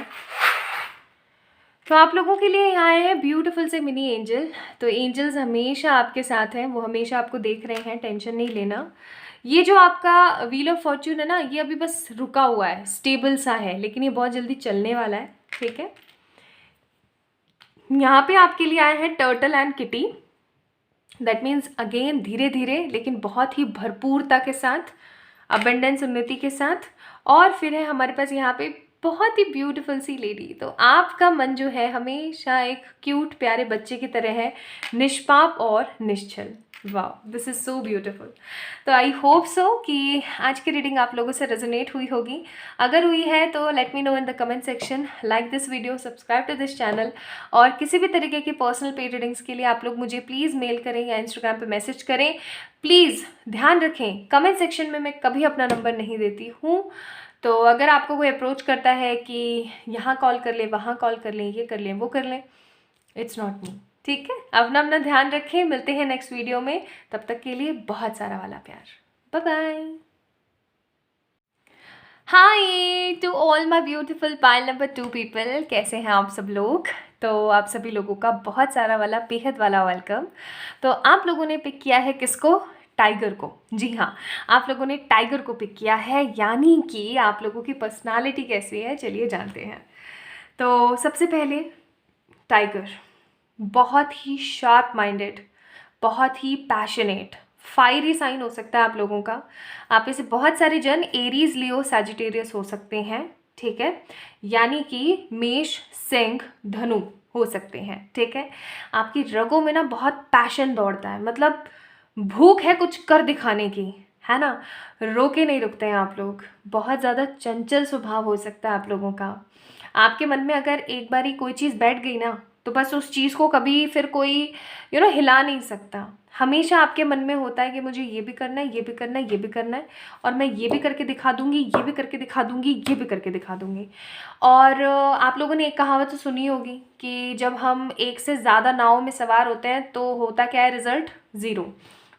तो आप लोगों के लिए यहाँ है ब्यूटीफुल से मिनी एंजल। तो एंजल्स हमेशा आपके साथ हैं, वो हमेशा आपको देख रहे हैं, टेंशन नहीं लेना। ये जो आपका व्हील ऑफ फॉर्च्यून है ना, ये अभी बस रुका हुआ है, स्टेबल सा है, लेकिन ये बहुत जल्दी चलने वाला है। ठीक है, यहाँ पे आपके लिए आए हैं turtle and kitty. That means again धीरे धीरे लेकिन बहुत ही भरपूरता के साथ, अबेंडेंस, उन्नति के साथ। और फिर है हमारे पास यहाँ पे बहुत ही ब्यूटीफुल सी लेडी। तो आपका मन जो है हमेशा एक क्यूट प्यारे बच्चे की तरह है, निष्पाप और निश्चल। वाह, दिस इज़ सो ब्यूटीफुल। तो आई होप सो कि आज की रीडिंग आप लोगों से रेजोनेट हुई होगी। अगर हुई है तो let me know in the comment section. Like this video, subscribe to this channel. और किसी भी तरीके की पर्सनल पेड रीडिंग्स के लिए आप लोग मुझे प्लीज़ मेल करें या इंस्टाग्राम पे मैसेज करें। प्लीज़ ध्यान रखें, कमेंट सेक्शन में मैं कभी अपना नंबर नहीं देती हूँ। तो अगर आपको कोई अप्रोच करता है कि यहाँ कॉल कर लें, वहाँ कॉल कर लें, ये कर लें, वो कर लें, इट्स नॉट मी। ठीक है, अपना अपना ध्यान रखें। मिलते हैं नेक्स्ट वीडियो में, तब तक के लिए बहुत सारा वाला प्यार। Bye bye. Hi to all my beautiful pile number 2 people, कैसे हैं आप सब लोग। तो आप सभी लोगों का बहुत सारा वाला बेहद वाला वेलकम। तो आप लोगों ने पिक किया है किसको? टाइगर को। जी हाँ, आप लोगों ने टाइगर को पिक किया है, यानी कि आप लोगों की पर्सनालिटी कैसी है चलिए जानते हैं। तो सबसे पहले टाइगर बहुत ही शार्प माइंडेड, बहुत ही पैशनेट, फायरी साइन हो सकता है आप लोगों का। आप में से बहुत सारे जन एरीज, लियो, सैजिटेरियस हो सकते हैं। ठीक है, यानी कि मेष, सिंह, धनु हो सकते हैं। ठीक है, आपकी रगों में ना बहुत पैशन दौड़ता है, मतलब भूख है कुछ कर दिखाने की, है ना। रोके नहीं रुकते हैं आप लोग। बहुत ज़्यादा चंचल स्वभाव हो सकता है आप लोगों का। आपके मन में अगर एक बारी कोई चीज़ बैठ गई ना, तो बस उस चीज़ को कभी फिर कोई हिला नहीं सकता। हमेशा आपके मन में होता है कि मुझे ये भी करना है, ये भी करना है, ये भी करना है, और मैं ये भी करके दिखा दूंगी, ये भी करके दिखा दूंगी, ये भी करके दिखा दूंगी। और आप लोगों ने एक कहावत तो सुनी होगी कि जब हम एक से ज़्यादा नाव में सवार होते हैं तो होता क्या है, रिजल्ट ज़ीरो।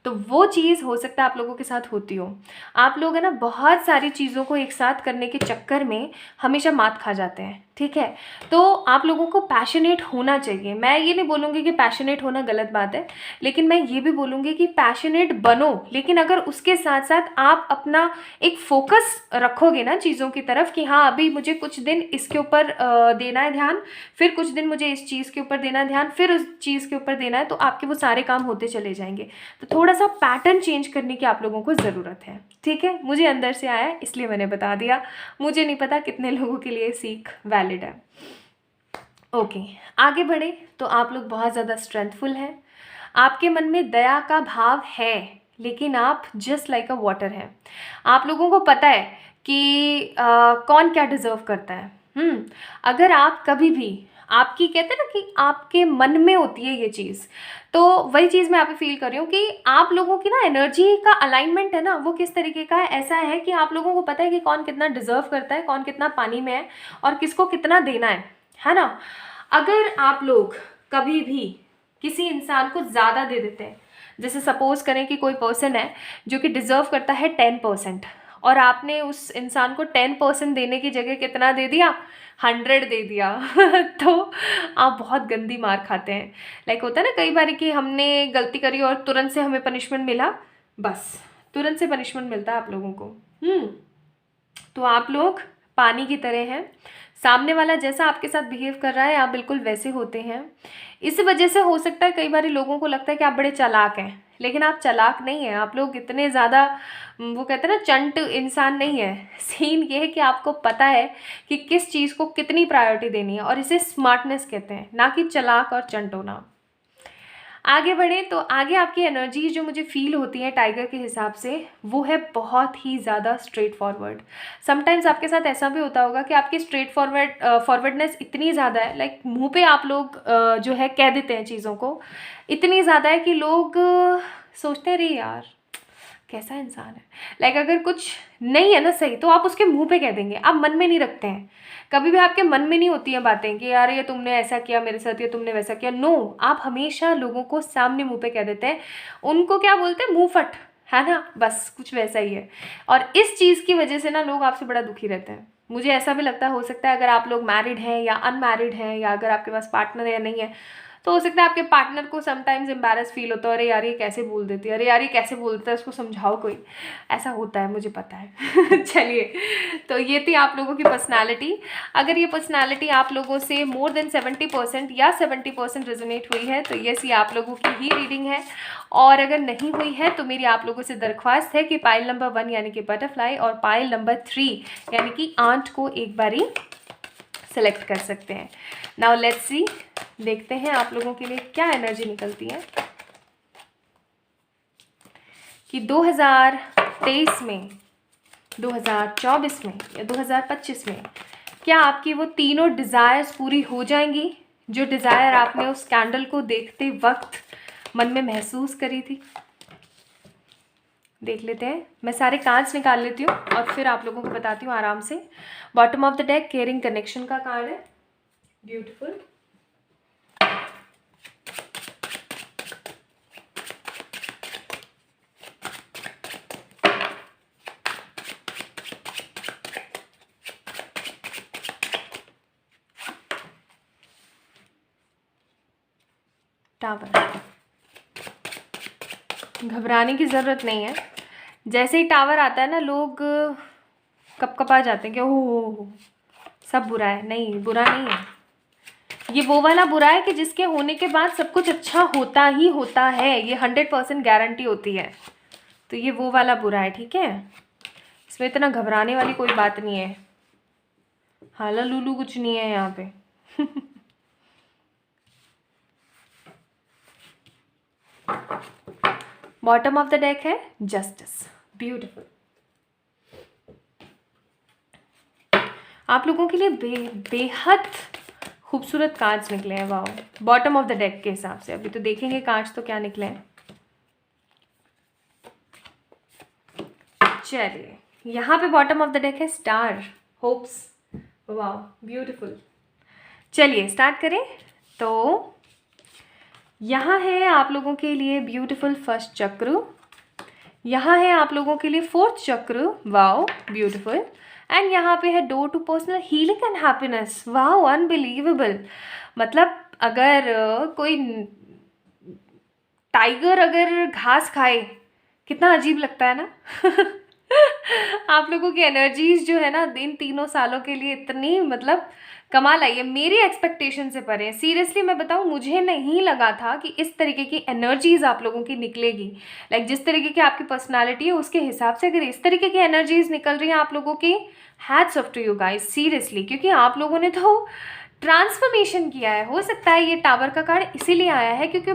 तो वो चीज़ हो सकता है आप लोगों के साथ होती हो। आप लोग है ना बहुत सारी चीज़ों को एक साथ करने के चक्कर में हमेशा मात खा जाते हैं। ठीक है, तो आप लोगों को पैशनेट होना चाहिए। मैं ये नहीं बोलूँगी कि पैशनेट होना गलत बात है, लेकिन मैं ये भी बोलूँगी कि पैशनेट बनो, लेकिन अगर उसके साथ साथ आप अपना एक फोकस रखोगे ना चीज़ों की तरफ कि हाँ अभी मुझे कुछ दिन इसके ऊपर देना है ध्यान, फिर कुछ दिन मुझे इस चीज़ के ऊपर देना है ध्यान, फिर उस चीज़ के ऊपर देना है, तो आपके वो सारे काम होते चले जाएंगे। तो थोड़ा सा पैटर्न चेंज करने की आप लोगों को ज़रूरत है। ठीक है, मुझे अंदर से आया है इसलिए मैंने बता दिया। मुझे नहीं पता कितने लोगों के लिए सीख वैलिड है। ओके, आगे बढ़े तो आप लोग बहुत ज़्यादा स्ट्रेंथफुल हैं। आपके मन में दया का भाव है, लेकिन आप जस्ट लाइक अ वाटर हैं। आप लोगों को पता है कि कौन क्या डिज़र्व करता है। अगर आप कभी भी, आपकी कहते हैं ना कि आपके मन में होती है ये चीज़, तो वही चीज़ मैं यहाँ पे फील कर रही हूँ कि आप लोगों की ना एनर्जी का अलाइनमेंट है ना, वो किस तरीके का है, ऐसा है कि आप लोगों को पता है कि कौन कितना डिज़र्व करता है, कौन कितना पानी में है और किसको कितना देना है ना। अगर आप लोग कभी भी किसी इंसान को ज़्यादा दे देते हैं, जैसे सपोज करें कि कोई पर्सन है जो कि डिज़र्व करता है 10%, और आपने उस इंसान को 10% देने की जगह कितना दे दिया, 100 दे दिया तो आप बहुत गंदी मार खाते हैं। लाइक होता है ना कई बार कि हमने गलती करी और तुरंत से हमें पनिशमेंट मिला, बस तुरंत से पनिशमेंट मिलता है आप लोगों को। तो आप लोग पानी की तरह हैं। सामने वाला जैसा आपके साथ बिहेव कर रहा है आप बिल्कुल वैसे होते हैं। इस वजह से हो सकता है कई बार लोगों को लगता है कि आप बड़े चालाक हैं, लेकिन आप चालाक नहीं हैं, आप लोग इतने ज़्यादा वो कहते हैं ना चंट इंसान नहीं है। सीन ये है कि आपको पता है कि किस चीज़ को कितनी प्रायोरिटी देनी है, और इसे स्मार्टनेस कहते हैं, ना कि चालाक और चंट होना। आगे बढ़ें तो आगे आपकी एनर्जी जो मुझे फील होती है टाइगर के हिसाब से, वो है बहुत ही ज़्यादा स्ट्रेट फॉरवर्ड। समटाइम्स आपके साथ ऐसा भी होता होगा कि आपकी स्ट्रेट फॉरवर्डनेस इतनी ज़्यादा है, लाइक मुंह पे आप लोग जो है कह देते हैं चीज़ों को, इतनी ज़्यादा है कि लोग सोचते रहे यार कैसा इंसान है। लाइक अगर कुछ नहीं है ना सही, तो आप उसके मुंह पे कह देंगे, आप मन में नहीं रखते हैं। कभी भी आपके मन में नहीं होती हैं बातें कि यार ये तुमने ऐसा किया मेरे साथ, या तुमने वैसा किया। नो, आप हमेशा लोगों को सामने मुंह पे कह देते हैं। उनको क्या बोलते हैं, मुंह फट, है ना, बस कुछ वैसा ही है। और इस चीज़ की वजह से ना लोग आपसे बड़ा दुखी रहते हैं। मुझे ऐसा भी लगता है, हो सकता है अगर आप लोग मैरिड हैं या अनमैरिड हैं, या अगर आपके पास पार्टनर है या नहीं है, तो हो सकता है आपके पार्टनर को समटाइम्स एम्बैरस फील होता है, अरे यार ये कैसे बोल देती है, अरे यार ये कैसे बोलता है, उसको समझाओ कोई। ऐसा होता है, मुझे पता है। चलिए, तो ये थी आप लोगों की पर्सनालिटी। अगर ये पर्सनालिटी आप लोगों से मोर देन 70% या 70% रेजोनेट हुई है, तो यस, ये आप लोगों की ही रीडिंग है। और अगर नहीं हुई है तो मेरी आप लोगों से दरख्वास्त है कि पाइल नंबर 1 यानी कि बटरफ्लाई, और पाइल नंबर 3 यानी कि आंट को एक बारी सेलेक्ट कर सकते हैं। नाउ लेट्स सी, देखते हैं आप लोगों के लिए क्या एनर्जी निकलती है कि 2023 में, 2024 में या 2025 में क्या आपकी वो तीनों डिज़ायर्स पूरी हो जाएंगी जो डिज़ायर आपने उस कैंडल को देखते वक्त मन में महसूस करी थी। देख लेते हैं, मैं सारे कार्ड्स निकाल लेती हूँ और फिर आप लोगों को बताती हूँ आराम से। Bottom of the deck caring connection का कार्ड है, ब्यूटीफुल। टावर, घबराने की ज़रूरत नहीं है। जैसे ही टावर आता है ना, लोग कपकपा जाते हैं कि ओह सब बुरा है। नहीं, बुरा नहीं है। ये वो वाला बुरा है कि जिसके होने के बाद सब कुछ अच्छा होता ही होता है, ये 100% गारंटी होती है। तो ये वो वाला बुरा है, ठीक है। इसमें इतना घबराने वाली कोई बात नहीं है। हाला लूलू कुछ नहीं है यहाँ पे। बॉटम ऑफ द डेक है जस्टिस, ब्यूटीफुल। आप लोगों के लिए बेहद खूबसूरत कार्ड्स निकले हैं, wow. Bottom of the deck के हिसाब से अभी तो देखेंगे कार्ड्स तो क्या निकले हैं। चलिए, यहाँ पे बॉटम ऑफ द डेक है स्टार, होप्स, वाओ ब्यूटीफुल। चलिए स्टार्ट करें। तो यहाँ है आप लोगों के लिए ब्यूटीफुल फर्स्ट चक्र, यहाँ है आप लोगों के लिए फोर्थ चक्र, वाओ ब्यूटीफुल। एंड यहाँ पे है door to personal healing and happiness, wow unbelievable. मतलब अगर कोई टाइगर अगर घास खाए, कितना अजीब लगता है ना। आप लोगों की एनर्जीज जो है ना इन 3 सालों के लिए इतनी मतलब कमाल आई है, मेरी एक्सपेक्टेशन से परे। सीरियसली मैं बताऊँ, मुझे नहीं लगा था कि इस तरीके की एनर्जीज आप लोगों की निकलेगी। लाइक जिस तरीके की आपकी पर्सनालिटी है उसके हिसाब से अगर इस तरीके की एनर्जीज निकल रही हैं आप लोगों की, hats off to you guys seriously, क्योंकि आप लोगों ने तो ट्रांसफॉर्मेशन किया है। हो सकता है ये टावर का कार्ड इसीलिए आया है क्योंकि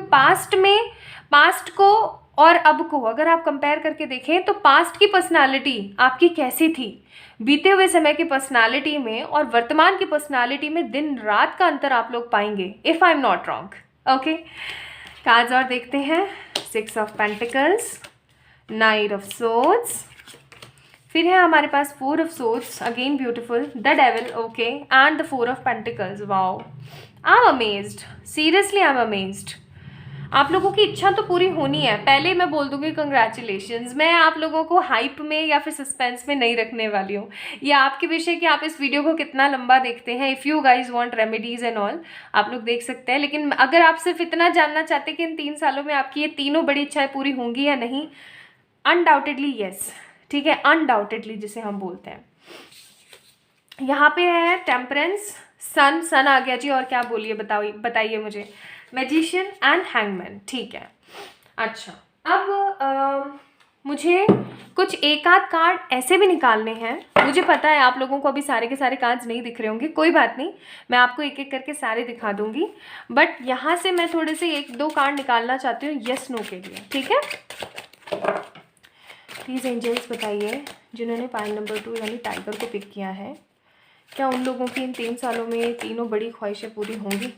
पास्ट को और अब को अगर आप कंपेयर करके देखें तो पास्ट की पर्सनालिटी आपकी कैसी थी, बीते हुए समय की पर्सनालिटी में और वर्तमान की पर्सनालिटी में दिन रात का अंतर आप लोग पाएंगे, if I am not wrong. Okay, cards और देखते हैं। 6 ऑफ पेंटिकल्स, 9 ऑफ सोर्ड्स, फिर है हमारे पास 4 of swords, again beautiful, the devil, okay, and the 4 of pentacles. Wow, I am amazed, seriously I am amazed. आप लोगों की इच्छा तो पूरी होनी है। पहले मैं बोल दूंगी कंग्रेचुलेशंस, मैं आप लोगों को हाइप में या फिर सस्पेंस में नहीं रखने वाली हूँ। ये आपके विषय कि आप इस वीडियो को कितना लंबा देखते हैं। If you guys want remedies and all, आप लोग देख सकते हैं। लेकिन अगर आप सिर्फ इतना जानना चाहते हैं कि इन 3 सालों में आपकी ये तीनों बड़ी इच्छाएं पूरी होंगी या नहीं, अनडाउटेडली येस, ठीक है, अनडाउटेडली जिसे हम बोलते हैं। यहाँ पे है टेम्परेंस, सन आ गया जी, और क्या बोलिए बताइए मुझे, मैजिशियन एंड हैंगमैन, ठीक है। अच्छा, अब मुझे कुछ एक आध कार्ड ऐसे भी निकालने हैं। मुझे पता है आप लोगों को अभी सारे के सारे कार्ड्स नहीं दिख रहे होंगे, कोई बात नहीं, मैं आपको एक एक करके सारे दिखा दूंगी। बट यहाँ से मैं थोड़े से एक दो कार्ड निकालना चाहती हूँ यस नो के लिए, ठीक है। प्लीज़ एंजल्स बताइए, जिन्होंने पाइल नंबर 2 यानी टाइगर को पिक किया है, क्या उन लोगों की इन 3 सालों में तीनों बड़ी ख्वाहिशें पूरी होंगी।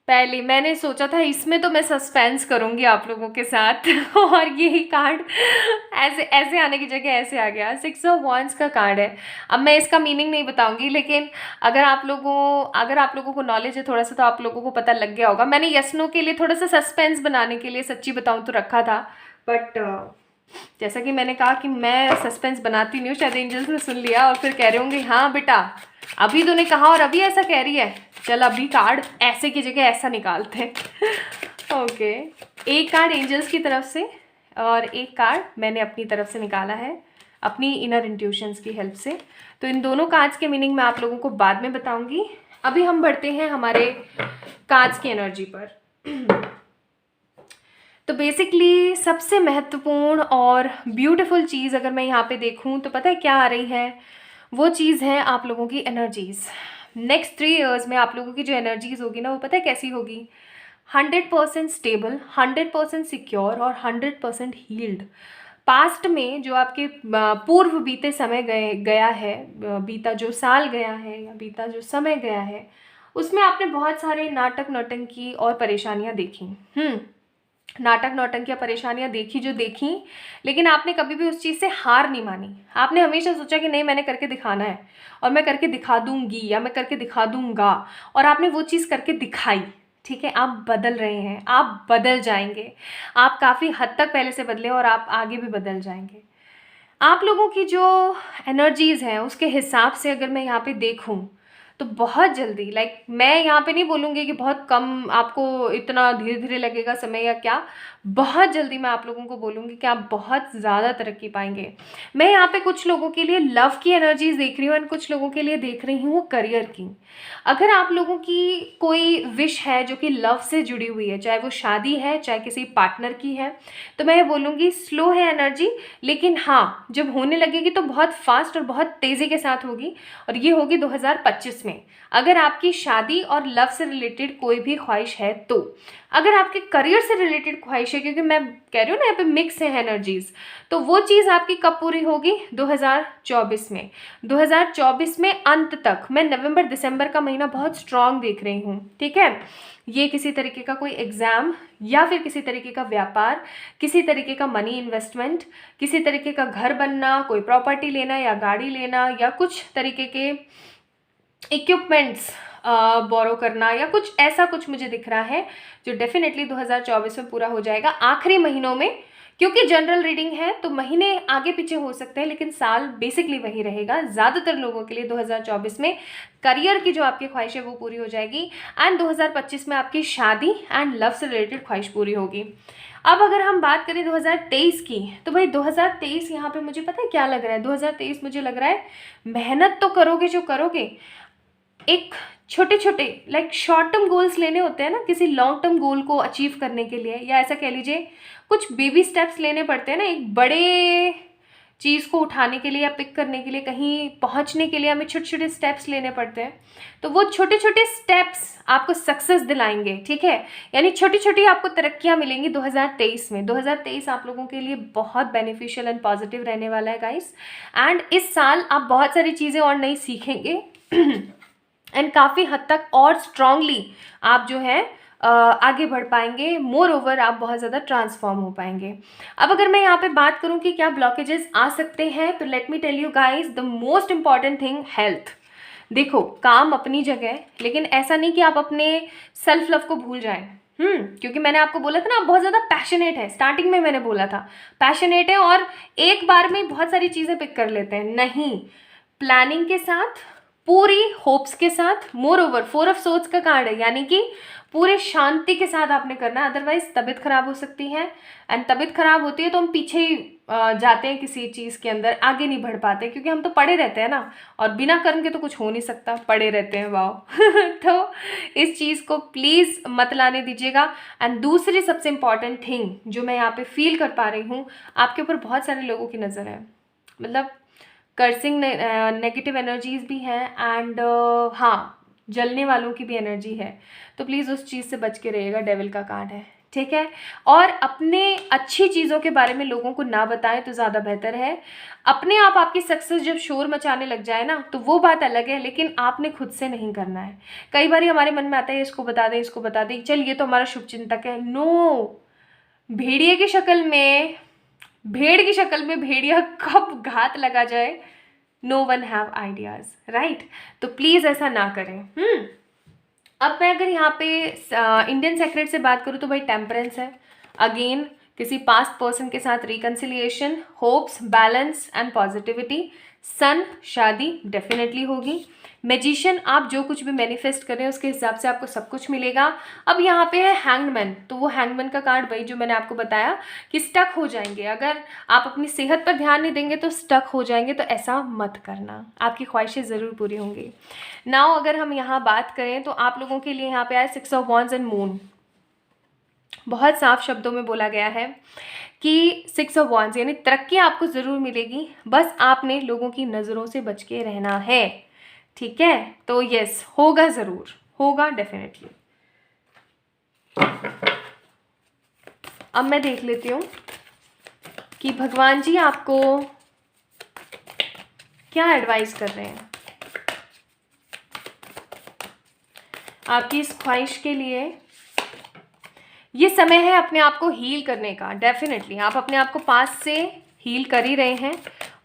पहले मैंने सोचा था इसमें तो मैं सस्पेंस करूंगी आप लोगों के साथ और यही कार्ड ऐसे ऐसे आने की जगह ऐसे आ गया। 6 ऑफ वॉन्ड्स का कार्ड है। अब मैं इसका मीनिंग नहीं बताऊंगी, लेकिन अगर आप लोगों को नॉलेज है थोड़ा सा तो आप लोगों को पता लग गया होगा। मैंने यस नो के लिए थोड़ा सा सस्पेंस बनाने के लिए सच्ची बताऊं तो रखा था, बट जैसा कि मैंने कहा कि मैं सस्पेंस बनाती नहीं हूँ, शायद एंजल्स ने सुन लिया और फिर कह रहे होंगे हाँ बेटा अभी तूने कहा और अभी ऐसा कह रही है, चल अभी कार्ड ऐसे की जगह ऐसा निकालते हैं। ओके, एक कार्ड एंजल्स की तरफ से और एक कार्ड मैंने अपनी तरफ से निकाला है अपनी इनर इंट्यूशंस की हेल्प से। तो इन दोनों कार्ड्स के मीनिंग मैं आप लोगों को बाद में बताऊंगी। अभी हम बढ़ते हैं हमारे कार्ड्स की एनर्जी पर। तो बेसिकली सबसे महत्वपूर्ण और ब्यूटीफुल चीज़ अगर मैं यहाँ पे देखूँ तो पता है क्या आ रही है, वो चीज़ है आप लोगों की एनर्जीज़। नेक्स्ट 3 इयर्स में आप लोगों की जो एनर्जीज़ होगी ना, वो पता है कैसी होगी, 100% स्टेबल, 100% सिक्योर और 100% हील्ड। पास्ट में जो आपके पूर्व बीते समय गया है, बीता जो साल गया है या बीता जो समय गया है, उसमें आपने बहुत सारे नाटक नौटंकी और परेशानियाँ देखी। नाटक नौटंकियाँ परेशानियाँ देखी जो देखी, लेकिन आपने कभी भी उस चीज़ से हार नहीं मानी। आपने हमेशा सोचा कि नहीं मैंने करके दिखाना है और मैं करके दिखा दूंगी या मैं करके दिखा दूंगा, और आपने वो चीज़ करके दिखाई। ठीक है, आप बदल रहे हैं, आप बदल जाएंगे, आप काफ़ी हद तक पहले से बदले और आप आगे भी बदल जाएंगे। आप लोगों की जो एनर्जीज़ हैं उसके हिसाब से अगर मैं यहाँ पे देखूँ तो बहुत जल्दी, लाइक मैं यहाँ पे नहीं बोलूँगी कि बहुत कम आपको इतना धीरे धीरे लगेगा समय या क्या, बहुत जल्दी मैं आप लोगों को बोलूँगी कि आप बहुत ज़्यादा तरक्की पाएंगे। मैं यहाँ पे कुछ लोगों के लिए लव की एनर्जीज देख रही हूँ एंड कुछ लोगों के लिए देख रही हूँ करियर की। अगर आप लोगों की कोई विश है जो कि लव से जुड़ी हुई है, चाहे वो शादी है चाहे किसी पार्टनर की है, तो मैं ये बोलूँगी स्लो है एनर्जी, लेकिन हाँ जब होने लगेगी तो बहुत फास्ट और बहुत तेज़ी के साथ होगी, और ये होगी 2025 में। अगर आपकी शादी और लव से रिलेटेड कोई भी ख्वाहिश है तो, अगर आपके करियर से रिलेटेड ख्वाहिश है, क्योंकि मैं कह रही हूँ ना यहाँ पे मिक्स है एनर्जीज, तो वो चीज़ आपकी कब पूरी होगी, 2024 में। 2024 में अंत तक, मैं नवंबर दिसंबर का महीना बहुत स्ट्रांग देख रही हूँ। ठीक है, ये किसी तरीके का कोई एग्ज़ाम या फिर किसी तरीके का व्यापार, किसी तरीके का मनी इन्वेस्टमेंट, किसी तरीके का घर बनना, कोई प्रॉपर्टी लेना या गाड़ी लेना, या कुछ तरीके के इक्विपमेंट्स बोरो करना, या कुछ ऐसा कुछ मुझे दिख रहा है जो डेफिनेटली 2024 में पूरा हो जाएगा आखिरी महीनों में। क्योंकि जनरल रीडिंग है तो महीने आगे पीछे हो सकते हैं, लेकिन साल बेसिकली वही रहेगा। ज़्यादातर लोगों के लिए 2024 में करियर की जो आपकी ख्वाहिश है वो पूरी हो जाएगी, एंड 2025 में आपकी शादी एंड लव से रिलेटेड ख्वाहिश पूरी होगी। अब अगर हम बात करें 2023 की, तो भाई 2023 यहाँ पे मुझे पता है क्या लग रहा है, 2023 मुझे लग रहा है मेहनत तो करोगे जो करोगे, एक छोटे छोटे लाइक शॉर्ट टर्म गोल्स लेने होते हैं ना किसी लॉन्ग टर्म गोल को अचीव करने के लिए, या ऐसा कह लीजिए कुछ बेबी स्टेप्स लेने पड़ते हैं ना, एक बड़े चीज़ को उठाने के लिए या पिक करने के लिए, कहीं पहुंचने के लिए हमें छोटे छोटे स्टेप्स लेने पड़ते हैं। तो वो छोटे छोटे स्टेप्स आपको सक्सेस दिलाएंगे। ठीक है, यानी छोटी छोटी आपको तरक्कियां मिलेंगी 2023 में। 2023 आप लोगों के लिए बहुत बेनिफिशियल एंड पॉजिटिव रहने वाला है गाइस, एंड इस साल आप बहुत सारी चीज़ें और नई सीखेंगे एंड काफ़ी हद तक और स्ट्रांगली आप जो है आगे बढ़ पाएंगे। मोर ओवर आप बहुत ज़्यादा ट्रांसफॉर्म हो पाएंगे। अब अगर मैं यहाँ पे बात करूँ कि क्या ब्लॉकेजेस आ सकते हैं, तो let me tell you guys the most important thing, health. देखो काम अपनी जगह, लेकिन ऐसा नहीं कि आप अपने सेल्फ लव को भूल जाएं। क्योंकि मैंने आपको बोला था ना आप बहुत ज़्यादा पैशनेट है, स्टार्टिंग में मैंने बोला था पैशनेट है और एक बार में बहुत सारी चीज़ें पिक कर लेते हैं। नहीं, प्लानिंग के साथ, पूरी होप्स के साथ। मोर ओवर 4 ऑफ सोर्ड्स का कार्ड है, यानी कि पूरे शांति के साथ आपने करना है, अदरवाइज तबीयत खराब हो सकती है। एंड तबीयत खराब होती है तो हम पीछे ही जाते हैं किसी चीज़ के अंदर, आगे नहीं बढ़ पाते, क्योंकि हम तो पड़े रहते हैं ना, और बिना कर्म के तो कुछ हो नहीं सकता, पड़े रहते हैं, वाओ। तो इस चीज़ को प्लीज़ मत लाने दीजिएगा। एंड दूसरी सबसे इम्पॉर्टेंट थिंग जो मैं यहाँ पे फील कर पा रही हूँ, आपके ऊपर बहुत सारे लोगों की नज़र है, मतलब कर्सिंग नेगेटिव एनर्जीज भी हैं, एंड हाँ, जलने वालों की भी एनर्जी है, तो प्लीज़ उस चीज़ से बच के रहिएगा, डेविल का कार्ड है, ठीक है। और अपने अच्छी चीज़ों के बारे में लोगों को ना बताएं तो ज़्यादा बेहतर है। अपने आप आपकी सक्सेस जब शोर मचाने लग जाए ना, तो वो बात अलग है, लेकिन आपने खुद से नहीं करना है। कई बार हमारे मन में आता है इसको बता दें, इसको बता दें, चल ये तो हमारा शुभचिंतक है। नो, भेड़िए की शक्ल में, भेड़ की शक्ल में भेड़िया कब घात लगा जाए, no one have ideas, right. तो प्लीज़ ऐसा ना करें। अब मैं अगर यहाँ पे इंडियन सेक्रेट से बात करूँ तो भाई टेम्परेंस है, अगेन किसी पास्ट पर्सन के साथ reconciliation, hopes, balance and positivity. Sun, शादी डेफिनेटली होगी। मैजिशियन, आप जो कुछ भी मैनिफेस्ट करें उसके हिसाब से आपको सब कुछ मिलेगा। अब यहाँ पे है हैंगमैन, तो वो हैंगमैन का कार्ड वही जो मैंने आपको बताया कि स्टक हो जाएंगे, अगर आप अपनी सेहत पर ध्यान नहीं देंगे तो स्टक हो जाएंगे, तो ऐसा मत करना, आपकी ख्वाहिशें ज़रूर पूरी होंगी। नाउ अगर हम यहाँ बात करें तो आप लोगों के लिए यहाँ पे आया 6 ऑफ वॉन्ड्स एंड मून। बहुत साफ शब्दों में बोला गया है कि 6 ऑफ वॉन्ड्स यानी तरक्की आपको ज़रूर मिलेगी, बस आपने लोगों की नज़रों से बच के रहना है, ठीक है। तो यस, होगा, ज़रूर होगा, डेफिनेटली। अब मैं देख लेती हूँ कि भगवान जी आपको क्या एडवाइस कर रहे हैं आपकी इस ख्वाहिश के लिए। ये समय है अपने आप को हील करने का, डेफिनेटली आप अपने आप को पास से हील कर ही रहे हैं,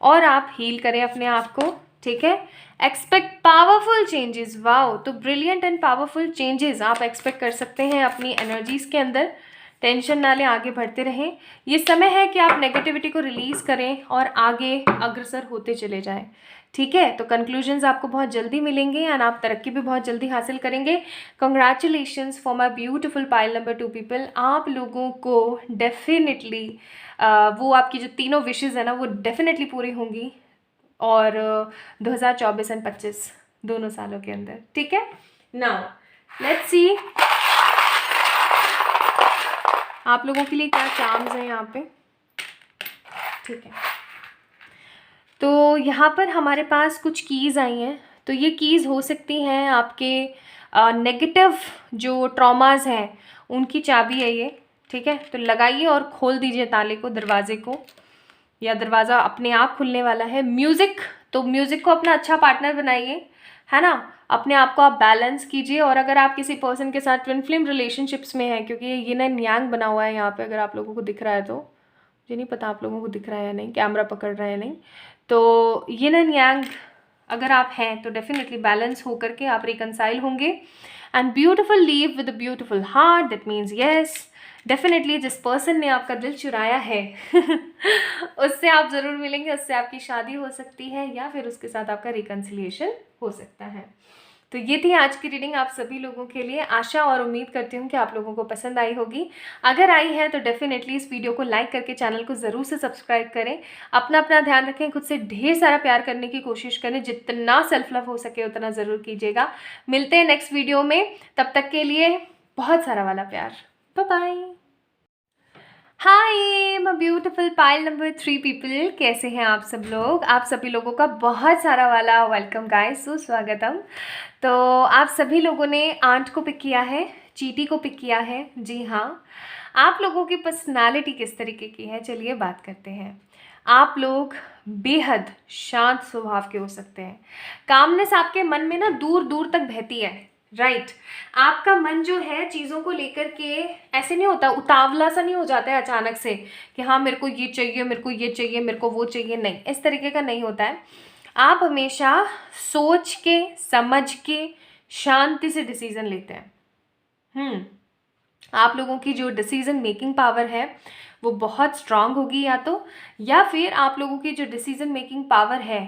और आप हील करें अपने आप को, ठीक है। एक्सपेक्ट पावरफुल चेंजेस, वाओ, तो ब्रिलियंट एंड पावरफुल चेंजेस आप एक्सपेक्ट कर सकते हैं अपनी एनर्जीज के अंदर। टेंशन ना लें, आगे बढ़ते रहें। ये समय है कि आप नेगेटिविटी को रिलीज़ करें और आगे अग्रसर होते चले जाएं, ठीक है। तो कंक्लूजन्स आपको बहुत जल्दी मिलेंगे एंड आप तरक्की भी बहुत जल्दी हासिल करेंगे। Congratulations for my beautiful pile number 2 people. आप लोगों को डेफिनेटली वो आपकी जो तीनों विशेज़ है ना, वो डेफिनेटली पूरी होंगी, और 2024 एंड 25 दोनों सालों के अंदर, ठीक है। नाउ लेट्स सी आप लोगों के लिए क्या चार्म्स हैं यहाँ पे, ठीक है। तो यहाँ पर हमारे पास कुछ कीज़ आई हैं, तो ये कीज़ हो सकती हैं आपके नेगेटिव जो ट्रॉमास हैं उनकी चाबी है ये, ठीक है। तो लगाइए और खोल दीजिए ताले को, दरवाजे को, या दरवाज़ा अपने आप खुलने वाला है। म्यूज़िक, तो म्यूज़िक को अपना अच्छा पार्टनर बनाइए, है ना। अपने आप को आप बैलेंस कीजिए, और अगर आप किसी पर्सन के साथ ट्विन फ्लेम रिलेशनशिप्स में हैं, क्योंकि ये ना यांग बना हुआ है यहाँ पे, अगर आप लोगों को दिख रहा है तो, मुझे नहीं पता आप लोगों को दिख रहा है या नहीं, कैमरा पकड़ रहा है नहीं, तो ये ना यांग अगर आप हैं तो डेफिनेटली बैलेंस होकर के आप रिकनसाइल होंगे। And beautiful leave with a beautiful heart, that means yes, definitely जिस पर्सन ने आपका दिल चुराया है उससे आप ज़रूर मिलेंगे, उससे आपकी शादी हो सकती है, या फिर उसके साथ आपका रिकन्सिलिएशन हो सकता है। तो ये थी आज की रीडिंग आप सभी लोगों के लिए। आशा और उम्मीद करती हूँ कि आप लोगों को पसंद आई होगी। अगर आई है तो डेफिनेटली इस वीडियो को लाइक करके चैनल को ज़रूर से सब्सक्राइब करें। अपना ध्यान रखें, खुद से ढेर सारा प्यार करने की कोशिश करें, जितना सेल्फ लव हो सके उतना ज़रूर कीजिएगा। मिलते हैं नेक्स्ट वीडियो में, तब तक के लिए बहुत सारा वाला प्यार, bye bye. Hi my beautiful pile number 3 people, कैसे हैं आप सब लोग। आप सभी लोगों का बहुत सारा वाला वेलकम गाइस, सुस्वागतम। तो आप सभी लोगों ने आंट को पिक किया है, चीटी को पिक किया है, जी हाँ। आप लोगों की पर्सनालिटी किस तरीके की है, चलिए बात करते हैं। आप लोग बेहद शांत स्वभाव के हो सकते हैं। कामनेस आपके मन में ना दूर दूर तक बहती है, राइट। आपका मन जो है चीज़ों को लेकर के ऐसे नहीं होता, उतावला सा नहीं हो जाता है अचानक से कि हाँ मेरे को ये चाहिए, मेरे को ये चाहिए, मेरे को वो चाहिए, नहीं, इस तरीके का नहीं होता है। आप हमेशा सोच के समझ के शांति से डिसीजन लेते हैं। आप लोगों की जो डिसीजन मेकिंग पावर है वो बहुत स्ट्रांग होगी, या फिर आप लोगों की जो डिसीजन मेकिंग पावर है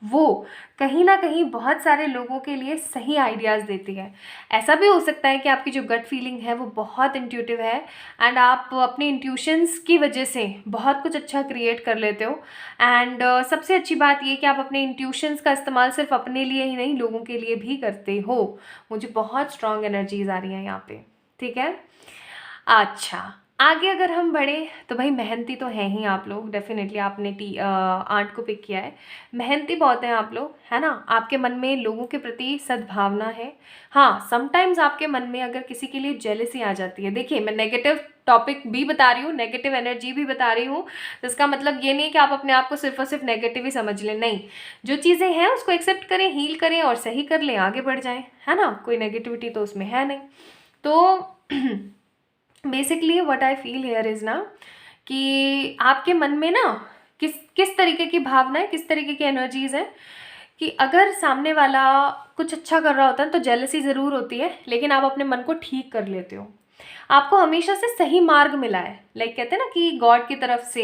वो कहीं ना कहीं बहुत सारे लोगों के लिए सही आइडियाज़ देती है। ऐसा भी हो सकता है कि आपकी जो गट फीलिंग है वो बहुत इंट्यूटिव है एंड आप अपने इंट्यूशंस की वजह से बहुत कुछ अच्छा क्रिएट कर लेते हो। एंड सबसे अच्छी बात ये कि आप अपने इंट्यूशंस का इस्तेमाल सिर्फ अपने लिए ही नहीं, लोगों के लिए भी करते हो। मुझे बहुत स्ट्रॉन्ग एनर्जीज आ रही हैं यहाँ पे, ठीक है। अच्छा, आगे अगर हम बढ़े तो भाई मेहनती तो हैं ही आप लोग, डेफिनेटली आपने आर्ट को पिक किया है। मेहनती बहुत हैं आप लोग, है ना। आपके मन में लोगों के प्रति सद्भावना है। हाँ, समटाइम्स आपके मन में अगर किसी के लिए जेलसी आ जाती है, देखिए मैं नेगेटिव टॉपिक भी बता रही हूँ, नेगेटिव एनर्जी भी बता रही हूँ, तो इसका मतलब ये नहीं है कि आप अपने आप को सिर्फ और सिर्फ नेगेटिव ही समझ लें, नहीं। जो चीज़ें हैं उसको एक्सेप्ट करें, हील करें और सही कर लें, आगे बढ़ जाएं, है ना। कोई नेगेटिविटी तो उसमें है नहीं। तो basically what I feel here is ना कि आपके मन में ना किस किस तरीके की भावनाएं, किस तरीके की एनर्जीज हैं कि अगर सामने वाला कुछ अच्छा कर रहा होता है तो जेलसी ज़रूर होती है, लेकिन आप अपने मन को ठीक कर लेते हो। आपको हमेशा से सही मार्ग मिला है, लाइक कहते हैं ना कि गॉड की तरफ से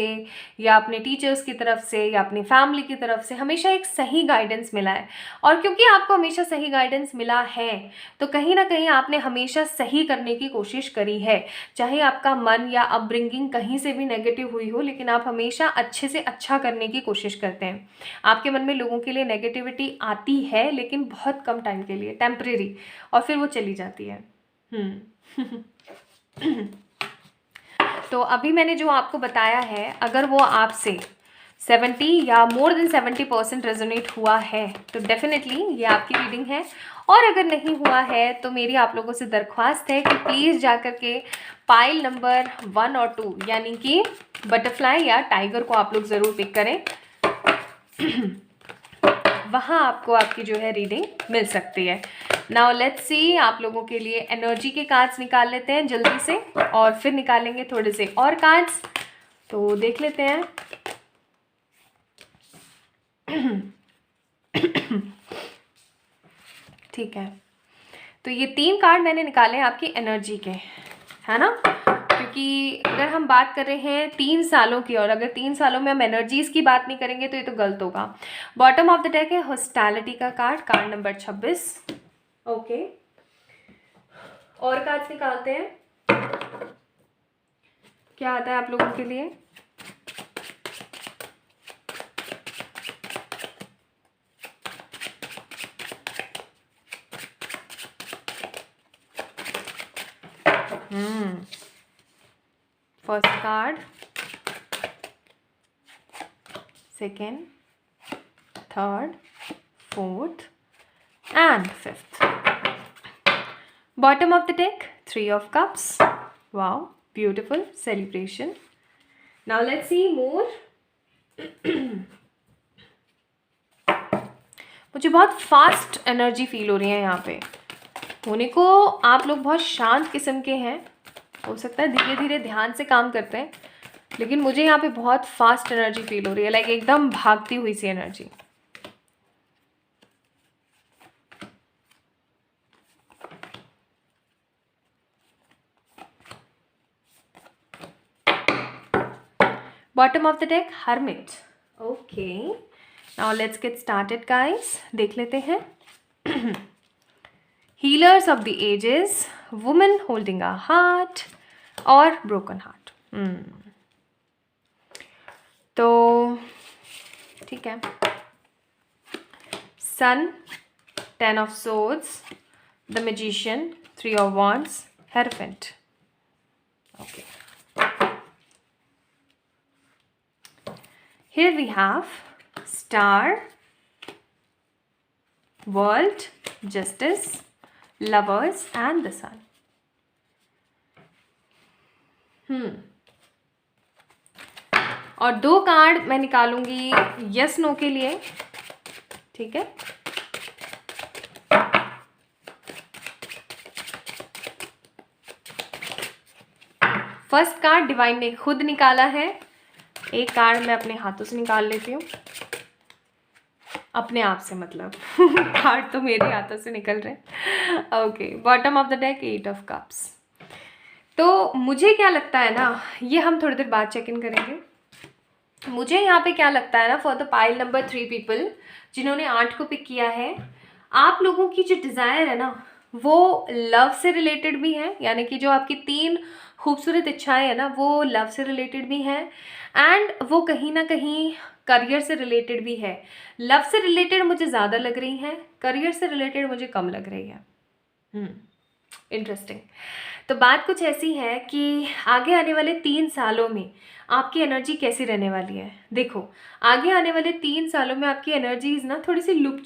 या अपने टीचर्स की तरफ से या अपनी फैमिली की तरफ से हमेशा एक सही गाइडेंस मिला है। और क्योंकि आपको हमेशा सही गाइडेंस मिला है तो कहीं ना कहीं आपने हमेशा सही करने की कोशिश करी है। चाहे आपका मन या अपब्रिंगिंग कहीं से भी नेगेटिव हुई हो, लेकिन आप हमेशा अच्छे से अच्छा करने की कोशिश करते हैं। आपके मन में लोगों के लिए नेगेटिविटी आती है, लेकिन बहुत कम टाइम के लिए, टेम्परेरी, और फिर वो चली जाती है। तो अभी मैंने जो आपको बताया है, अगर वो आपसे 70 या मोर देन 70% रेजोनेट हुआ है तो डेफिनेटली ये आपकी रीडिंग है। और अगर नहीं हुआ है तो मेरी आप लोगों से दरख्वास्त है कि प्लीज़ जाकर के पाइल नंबर 1 और 2 यानी कि बटरफ्लाई या टाइगर को आप लोग ज़रूर पिक करें। वहाँ आपको आपकी जो है रीडिंग मिल सकती है। नाउ लेट्स सी, आप लोगों के लिए एनर्जी के कार्ड्स निकाल लेते हैं जल्दी से, और फिर निकालेंगे थोड़े से और कार्ड्स, तो देख लेते हैं। ठीक है, तो ये 3 कार्ड मैंने निकाले हैं आपकी एनर्जी के, है ना। क्योंकि अगर हम बात कर रहे हैं 3 सालों की, और अगर 3 सालों में हम एनर्जीज की बात नहीं करेंगे तो ये तो गलत होगा। बॉटम ऑफ द डेक है हॉस्पिटैलिटी का कार्ड, कार्ड नंबर 26। ओके, और कार्ड्स निकालते हैं, क्या आता है आप लोगों के लिए। First card, second, third, fourth and fifth. Bottom of the deck 3 of cups. Wow, beautiful celebration. Now let's see more. मुझे बहुत फास्ट एनर्जी फील हो रही है यहाँ पे। होने को आप लोग बहुत शांत किस्म के हैं, हो सकता है धीरे धीरे ध्यान से काम करते हैं, लेकिन मुझे यहाँ पे बहुत फास्ट एनर्जी फील हो रही है, लाइक एकदम भागती हुई सी energy. Bottom of the deck hermit. Okay, now let's get started guys, देख लेते हैं। Healers of the ages, women holding a heart और ब्रोकन हार्ट। तो ठीक है, सन, 10 of swords, the magician, 3 of wands, hierophant. Okay. Here we have star, world, justice, lovers and the sun. और 2 card मैं निकालूंगी yes no के लिए, ठीक है। फर्स्ट कार्ड डिवाइन ने खुद निकाला है, एक कार्ड मैं अपने हाथों से निकाल लेती हूँ, अपने आप से मतलब कार्ड तो मेरे हाथों से निकल रहे हैं। Okay, bottom of the deck 8 of cups। तो मुझे क्या लगता है ना, ये हम थोड़ी देर बाद चेक इन करेंगे। मुझे यहाँ पे क्या लगता है ना, for the pile number 3 people जिन्होंने 8 को पिक किया है, आप लोगों की जो डिज़ायर है ना वो लव से रिलेटेड भी है, यानी कि जो आपकी 3 खूबसूरत इच्छाएं हैं ना वो लव से रिलेटेड भी हैं, एंड वो कहीं ना कहीं करियर से रिलेटेड भी है। लव से रिलेटेड मुझे ज़्यादा लग रही हैं, करियर से रिलेटेड मुझे कम लग रही है। इंटरेस्टिंग। तो बात कुछ ऐसी है कि आगे आने वाले 3 सालों में आपकी एनर्जी कैसी रहने वाली है। देखो, आगे आने वाले 3 सालों में आपकी एनर्जीज ना थोड़ी सी लुप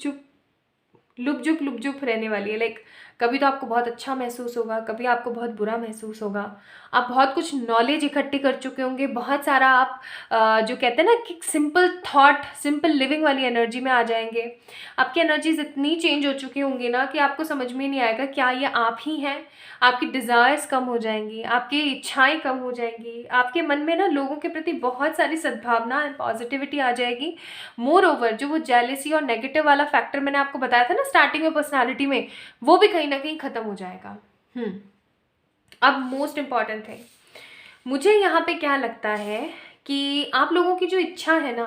जुप रहने वाली है। लाइक कभी तो आपको बहुत अच्छा महसूस होगा, कभी आपको बहुत बुरा महसूस होगा। आप बहुत कुछ नॉलेज इकट्ठी कर चुके होंगे, बहुत सारा आप जो कहते हैं ना कि सिंपल थॉट सिंपल लिविंग वाली एनर्जी में आ जाएंगे। आपकी एनर्जीज इतनी चेंज हो चुकी होंगी ना कि आपको समझ में नहीं आएगा क्या ये आप ही हैं। आपकी डिज़ायर्स कम हो जाएंगी, आपकी इच्छाएं कम हो जाएंगी, आपके मन में ना लोगों के प्रति बहुत सारी सद्भावना एंड पॉजिटिविटी आ जाएगी। मोर ओवर जो वो जेलेसी और नेगेटिव वाला फैक्टर मैंने आपको बताया था ना स्टार्टिंग में पर्सनालिटी में, वो भी कहीं ना कहीं ख़त्म हो जाएगा। अब मोस्ट इम्पॉर्टेंट थिंग, मुझे यहाँ पे क्या लगता है कि आप लोगों की जो इच्छा है ना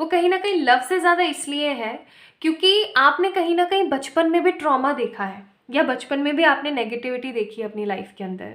वो कहीं ना कहीं लव से ज़्यादा इसलिए है क्योंकि आपने कहीं ना कहीं बचपन में भी ट्रॉमा देखा है, या बचपन में भी आपने नेगेटिविटी देखी है अपनी लाइफ के अंदर।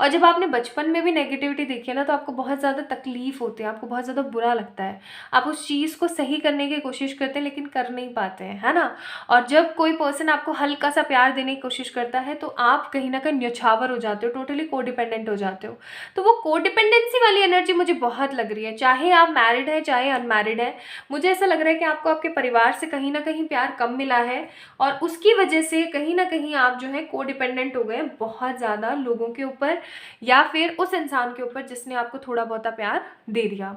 और जब आपने बचपन में भी नेगेटिविटी देखी है ना तो आपको बहुत ज़्यादा तकलीफ होती है, आपको बहुत ज़्यादा बुरा लगता है। आप उस चीज़ को सही करने की कोशिश करते हैं लेकिन कर नहीं पाते हैं, है ना। और जब कोई पर्सन आपको हल्का सा प्यार देने की कोशिश करता है तो आप कहीं ना कहीं न्यौछावर हो जाते हो, टोटली कोडिपेंडेंट हो जाते हो। तो वो कोडिपेंडेंसी वाली एनर्जी मुझे बहुत लग रही है, चाहे आप मैरिड है चाहे अनमैरिड है। मुझे ऐसा लग रहा है कि आपको आपके परिवार से कहीं ना कहीं प्यार कम मिला है और उसकी वजह से कहीं ना कहीं आप जो है कोडिपेंडेंट हो गए बहुत ज़्यादा लोगों के ऊपर, या फिर उस इंसान के ऊपर जिसने आपको थोड़ा बहुत प्यार दे दिया।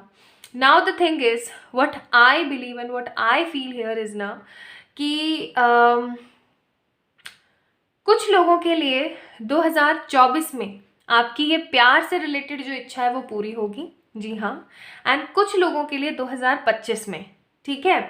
Now the thing is what I believe and what I feel here is ना कि कुछ लोगों के लिए 2024 में आपकी ये प्यार से रिलेटेड जो इच्छा है वो पूरी होगी, जी हाँ। एंड कुछ लोगों के लिए 2025 में, ठीक है।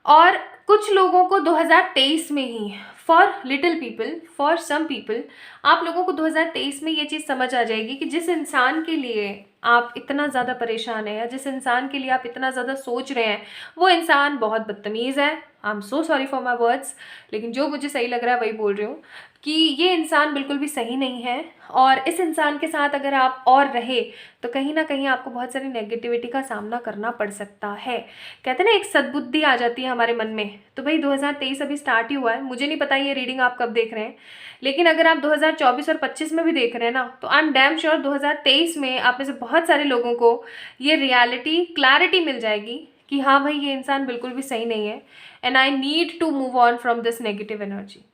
और कुछ लोगों को 2023 में ही, for little people, for some people, आप लोगों को 2023 में ये चीज़ समझ आ जाएगी कि जिस इंसान के लिए आप इतना ज़्यादा परेशान हैं या जिस इंसान के लिए आप इतना ज़्यादा सोच रहे हैं वो इंसान बहुत बदतमीज़ है। I am so sorry for my words, लेकिन जो मुझे सही लग रहा है वही बोल रही हूँ कि ये इंसान बिल्कुल भी सही नहीं है। और इस इंसान के साथ अगर आप और रहे तो कहीं ना कहीं आपको बहुत सारी नेगेटिविटी का सामना करना पड़ सकता है। कहते हैं ना एक सद्बुद्धि आ जाती है हमारे मन में। तो भाई 2023 अभी स्टार्ट ही हुआ है, मुझे नहीं पता ये रीडिंग आप कब देख रहे हैं, लेकिन अगर आप 2024 और 25 में भी देख रहे हैं ना तो आई एम डैम श्योर 2023 में आप में से बहुत सारे लोगों को ये रियलिटी क्लैरिटी मिल जाएगी कि हाँ भाई ये इंसान बिल्कुल भी सही नहीं है and I need to move on from this negative energy.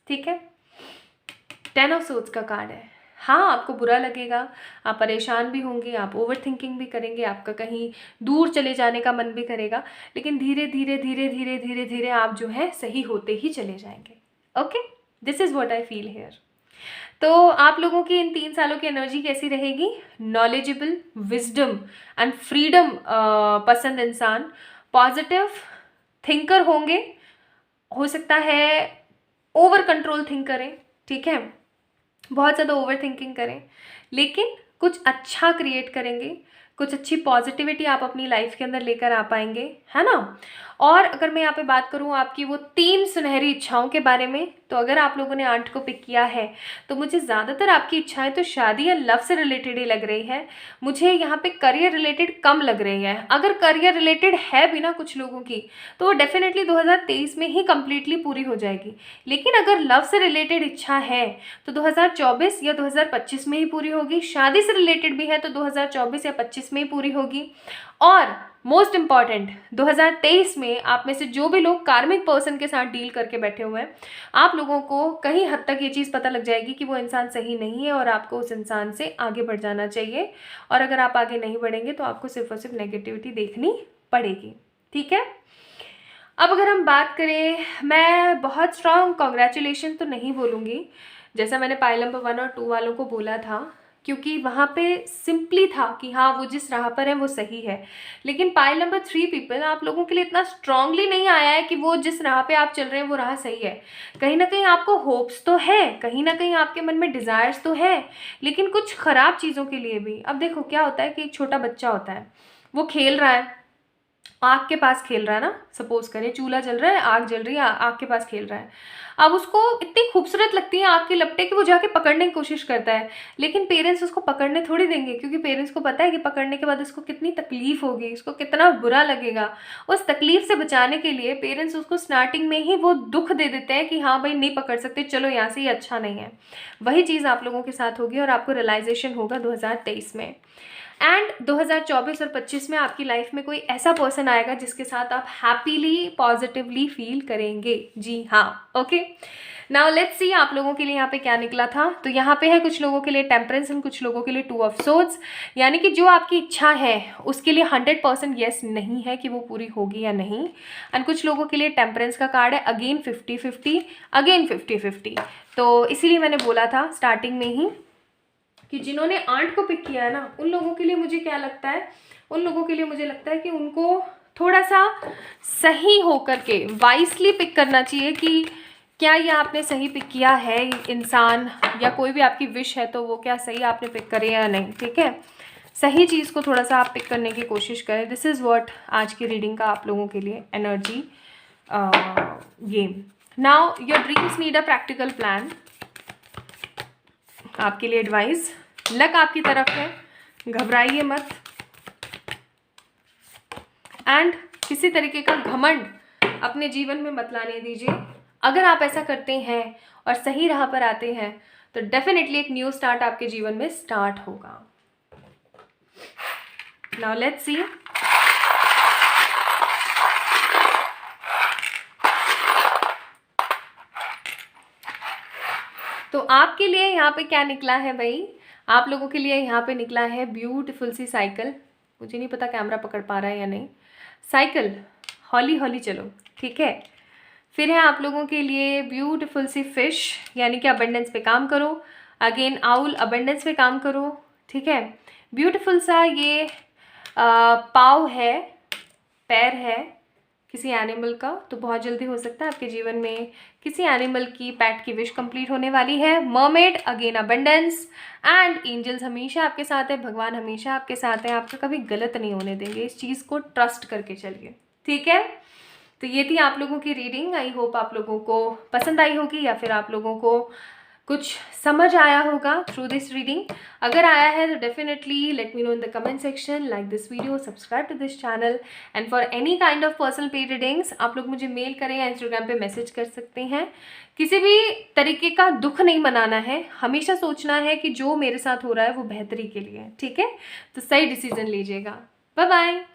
ठीक है, 10 ऑफ सोर्ड्स का कार्ड है। हाँ, आपको बुरा लगेगा, आप परेशान भी होंगे, आप ओवर थिंकिंग भी करेंगे, आपका कहीं दूर चले जाने का मन भी करेगा, लेकिन धीरे धीरे धीरे धीरे धीरे धीरे आप जो है सही होते ही चले जाएंगे। Okay, this is what I feel here. तो आप लोगों की इन 3 सालों की एनर्जी कैसी रहेगी? नॉलेजेबल, विजडम एंड फ्रीडम पसंद इंसान, पॉजिटिव थिंकर होंगे, हो सकता है ओवर कंट्रोल थिंक करें, ठीक है, बहुत ज़्यादा ओवर थिंकिंग करें, लेकिन कुछ अच्छा क्रिएट करेंगे, कुछ अच्छी पॉजिटिविटी आप अपनी लाइफ के अंदर लेकर आ पाएंगे, है ना। और अगर मैं यहाँ पे बात करूँ आपकी वो 3 सुनहरी इच्छाओं के बारे में, तो अगर आप लोगों ने 8 को पिक किया है तो मुझे ज़्यादातर आपकी इच्छाएं तो शादी या लव से रिलेटेड ही लग रही है। मुझे यहाँ पे करियर रिलेटेड कम लग रही है। अगर करियर रिलेटेड है भी ना कुछ लोगों की तो वो डेफिनेटली 2023 में ही कंप्लीटली पूरी हो जाएगी, लेकिन अगर लव से रिलेटेड इच्छा है तो 2024 या 2025 में ही पूरी होगी। शादी से रिलेटेड भी है तो 2024 या 25 में ही पूरी होगी। और मोस्ट इम्पॉर्टेंट 2023 में आप में से जो भी लोग कार्मिक पर्सन के साथ डील करके बैठे हुए हैं, आप लोगों को कहीं हद तक ये चीज़ पता लग जाएगी कि वो इंसान सही नहीं है और आपको उस इंसान से आगे बढ़ जाना चाहिए। और अगर आप आगे नहीं बढ़ेंगे तो आपको सिर्फ और सिर्फ नेगेटिविटी देखनी पड़ेगी। ठीक है, अब अगर हम बात करें, मैं बहुत स्ट्रॉन्ग कॉन्ग्रेचुलेशन तो नहीं बोलूँगी जैसा मैंने पाइल नंबर 1 और 2 वालों को बोला था, क्योंकि वहाँ पे सिंपली था कि हाँ वो जिस राह पर है वो सही है। लेकिन पाइल नंबर 3 पीपल, आप लोगों के लिए इतना स्ट्रांगली नहीं आया है कि वो जिस राह पे आप चल रहे हैं वो राह सही है। कहीं ना कहीं आपको होप्स तो है, कहीं ना कहीं आपके मन में डिज़ायर्स तो है, लेकिन कुछ ख़राब चीज़ों के लिए भी। अब देखो क्या होता है कि एक छोटा बच्चा होता है, वो खेल रहा है, आग के पास खेल रहा है ना, सपोज करें चूल्हा जल रहा है, आग जल रही है, आग के पास खेल रहा है। अब उसको इतनी खूबसूरत लगती है आग की लपटें कि वो जाके पकड़ने की कोशिश करता है, लेकिन पेरेंट्स उसको पकड़ने थोड़ी देंगे, क्योंकि पेरेंट्स को पता है कि पकड़ने के बाद उसको कितनी तकलीफ होगी, उसको कितना बुरा लगेगा। उस तकलीफ से बचाने के लिए पेरेंट्स उसको स्टार्टिंग में ही वो दुख दे देते हैं कि हाँ भाई नहीं पकड़ सकते, चलो यहाँ से, ये अच्छा नहीं है। वही चीज़ आप लोगों के साथ होगी और आपको रियलाइजेशन होगा 2023 में। एंड 2024 और 25 में आपकी लाइफ में कोई ऐसा पर्सन आएगा जिसके साथ आप हैप्पीली पॉजिटिवली फील करेंगे। जी हाँ, ओके। नाउ लेट्स सी आप लोगों के लिए यहाँ पे क्या निकला था। तो यहाँ पे है कुछ लोगों के लिए टेम्परेंस एंड कुछ लोगों के लिए 2 ऑफ सोर्ड्स, यानी कि जो आपकी इच्छा है उसके लिए 100% येस नहीं है कि वो पूरी होगी या नहीं। एंड कुछ लोगों के लिए टेम्परेंस का कार्ड है, अगेन 50-50, अगेन 50-50। तो इसीलिए मैंने बोला था स्टार्टिंग में ही कि जिन्होंने 8 को पिक किया है ना, उन लोगों के लिए मुझे क्या लगता है, उन लोगों के लिए मुझे लगता है कि उनको थोड़ा सा सही होकर के वाइसली पिक करना चाहिए कि क्या ये आपने सही पिक किया है इंसान, या कोई भी आपकी विश है तो वो क्या सही आपने पिक करे या नहीं। ठीक है, सही चीज़ को थोड़ा सा आप पिक करने की कोशिश करें। दिस इज़ व्हाट आज की रीडिंग का आप लोगों के लिए energy game. Now your dreams need a practical plan. आपके लिए एडवाइस, लक आपकी तरफ है, घबराइए मत। एंड किसी तरीके का घमंड अपने जीवन में मत लाने दीजिए। अगर आप ऐसा करते हैं और सही राह पर आते हैं तो डेफिनेटली एक न्यू स्टार्ट आपके जीवन में स्टार्ट होगा। Now let's see. तो आपके लिए यहाँ पे क्या निकला है भाई, आप लोगों के लिए यहाँ पे निकला है ब्यूटीफुल सी साइकिल। मुझे नहीं पता कैमरा पकड़ पा रहा है या नहीं। साइकिल हौली हौली चलो, ठीक है। फिर है आप लोगों के लिए ब्यूटीफुल सी फिश, यानी कि अबंडेंस पे काम करो। अगेन आउल, अबंडेंस पे काम करो, ठीक है। ब्यूटीफुल सा ये पाव है, पैर है किसी एनिमल का, तो बहुत जल्दी हो सकता है आपके जीवन में किसी एनिमल की पेट की विश कंप्लीट होने वाली है। Mermaid, again abundance and angels हमेशा आपके साथ है, भगवान हमेशा आपके साथ है, आपका कभी गलत नहीं होने देंगे, इस चीज़ को ट्रस्ट करके चलिए, ठीक है। तो ये थी आप लोगों की रीडिंग। आई होप आप लोगों को पसंद आई होगी या फिर आप लोगों को कुछ समझ आया होगा थ्रू दिस रीडिंग। अगर आया है तो definitely let me know in the comment section, like this video, subscribe to this channel and for any kind of personal paid readings आप लोग मुझे मेल करें या इंस्टाग्राम पे मैसेज कर सकते हैं। किसी भी तरीके का दुख नहीं मनाना है, हमेशा सोचना है कि जो मेरे साथ हो रहा है वो बेहतरी के लिए है, ठीक है। तो सही डिसीजन लीजिएगा। Bye bye.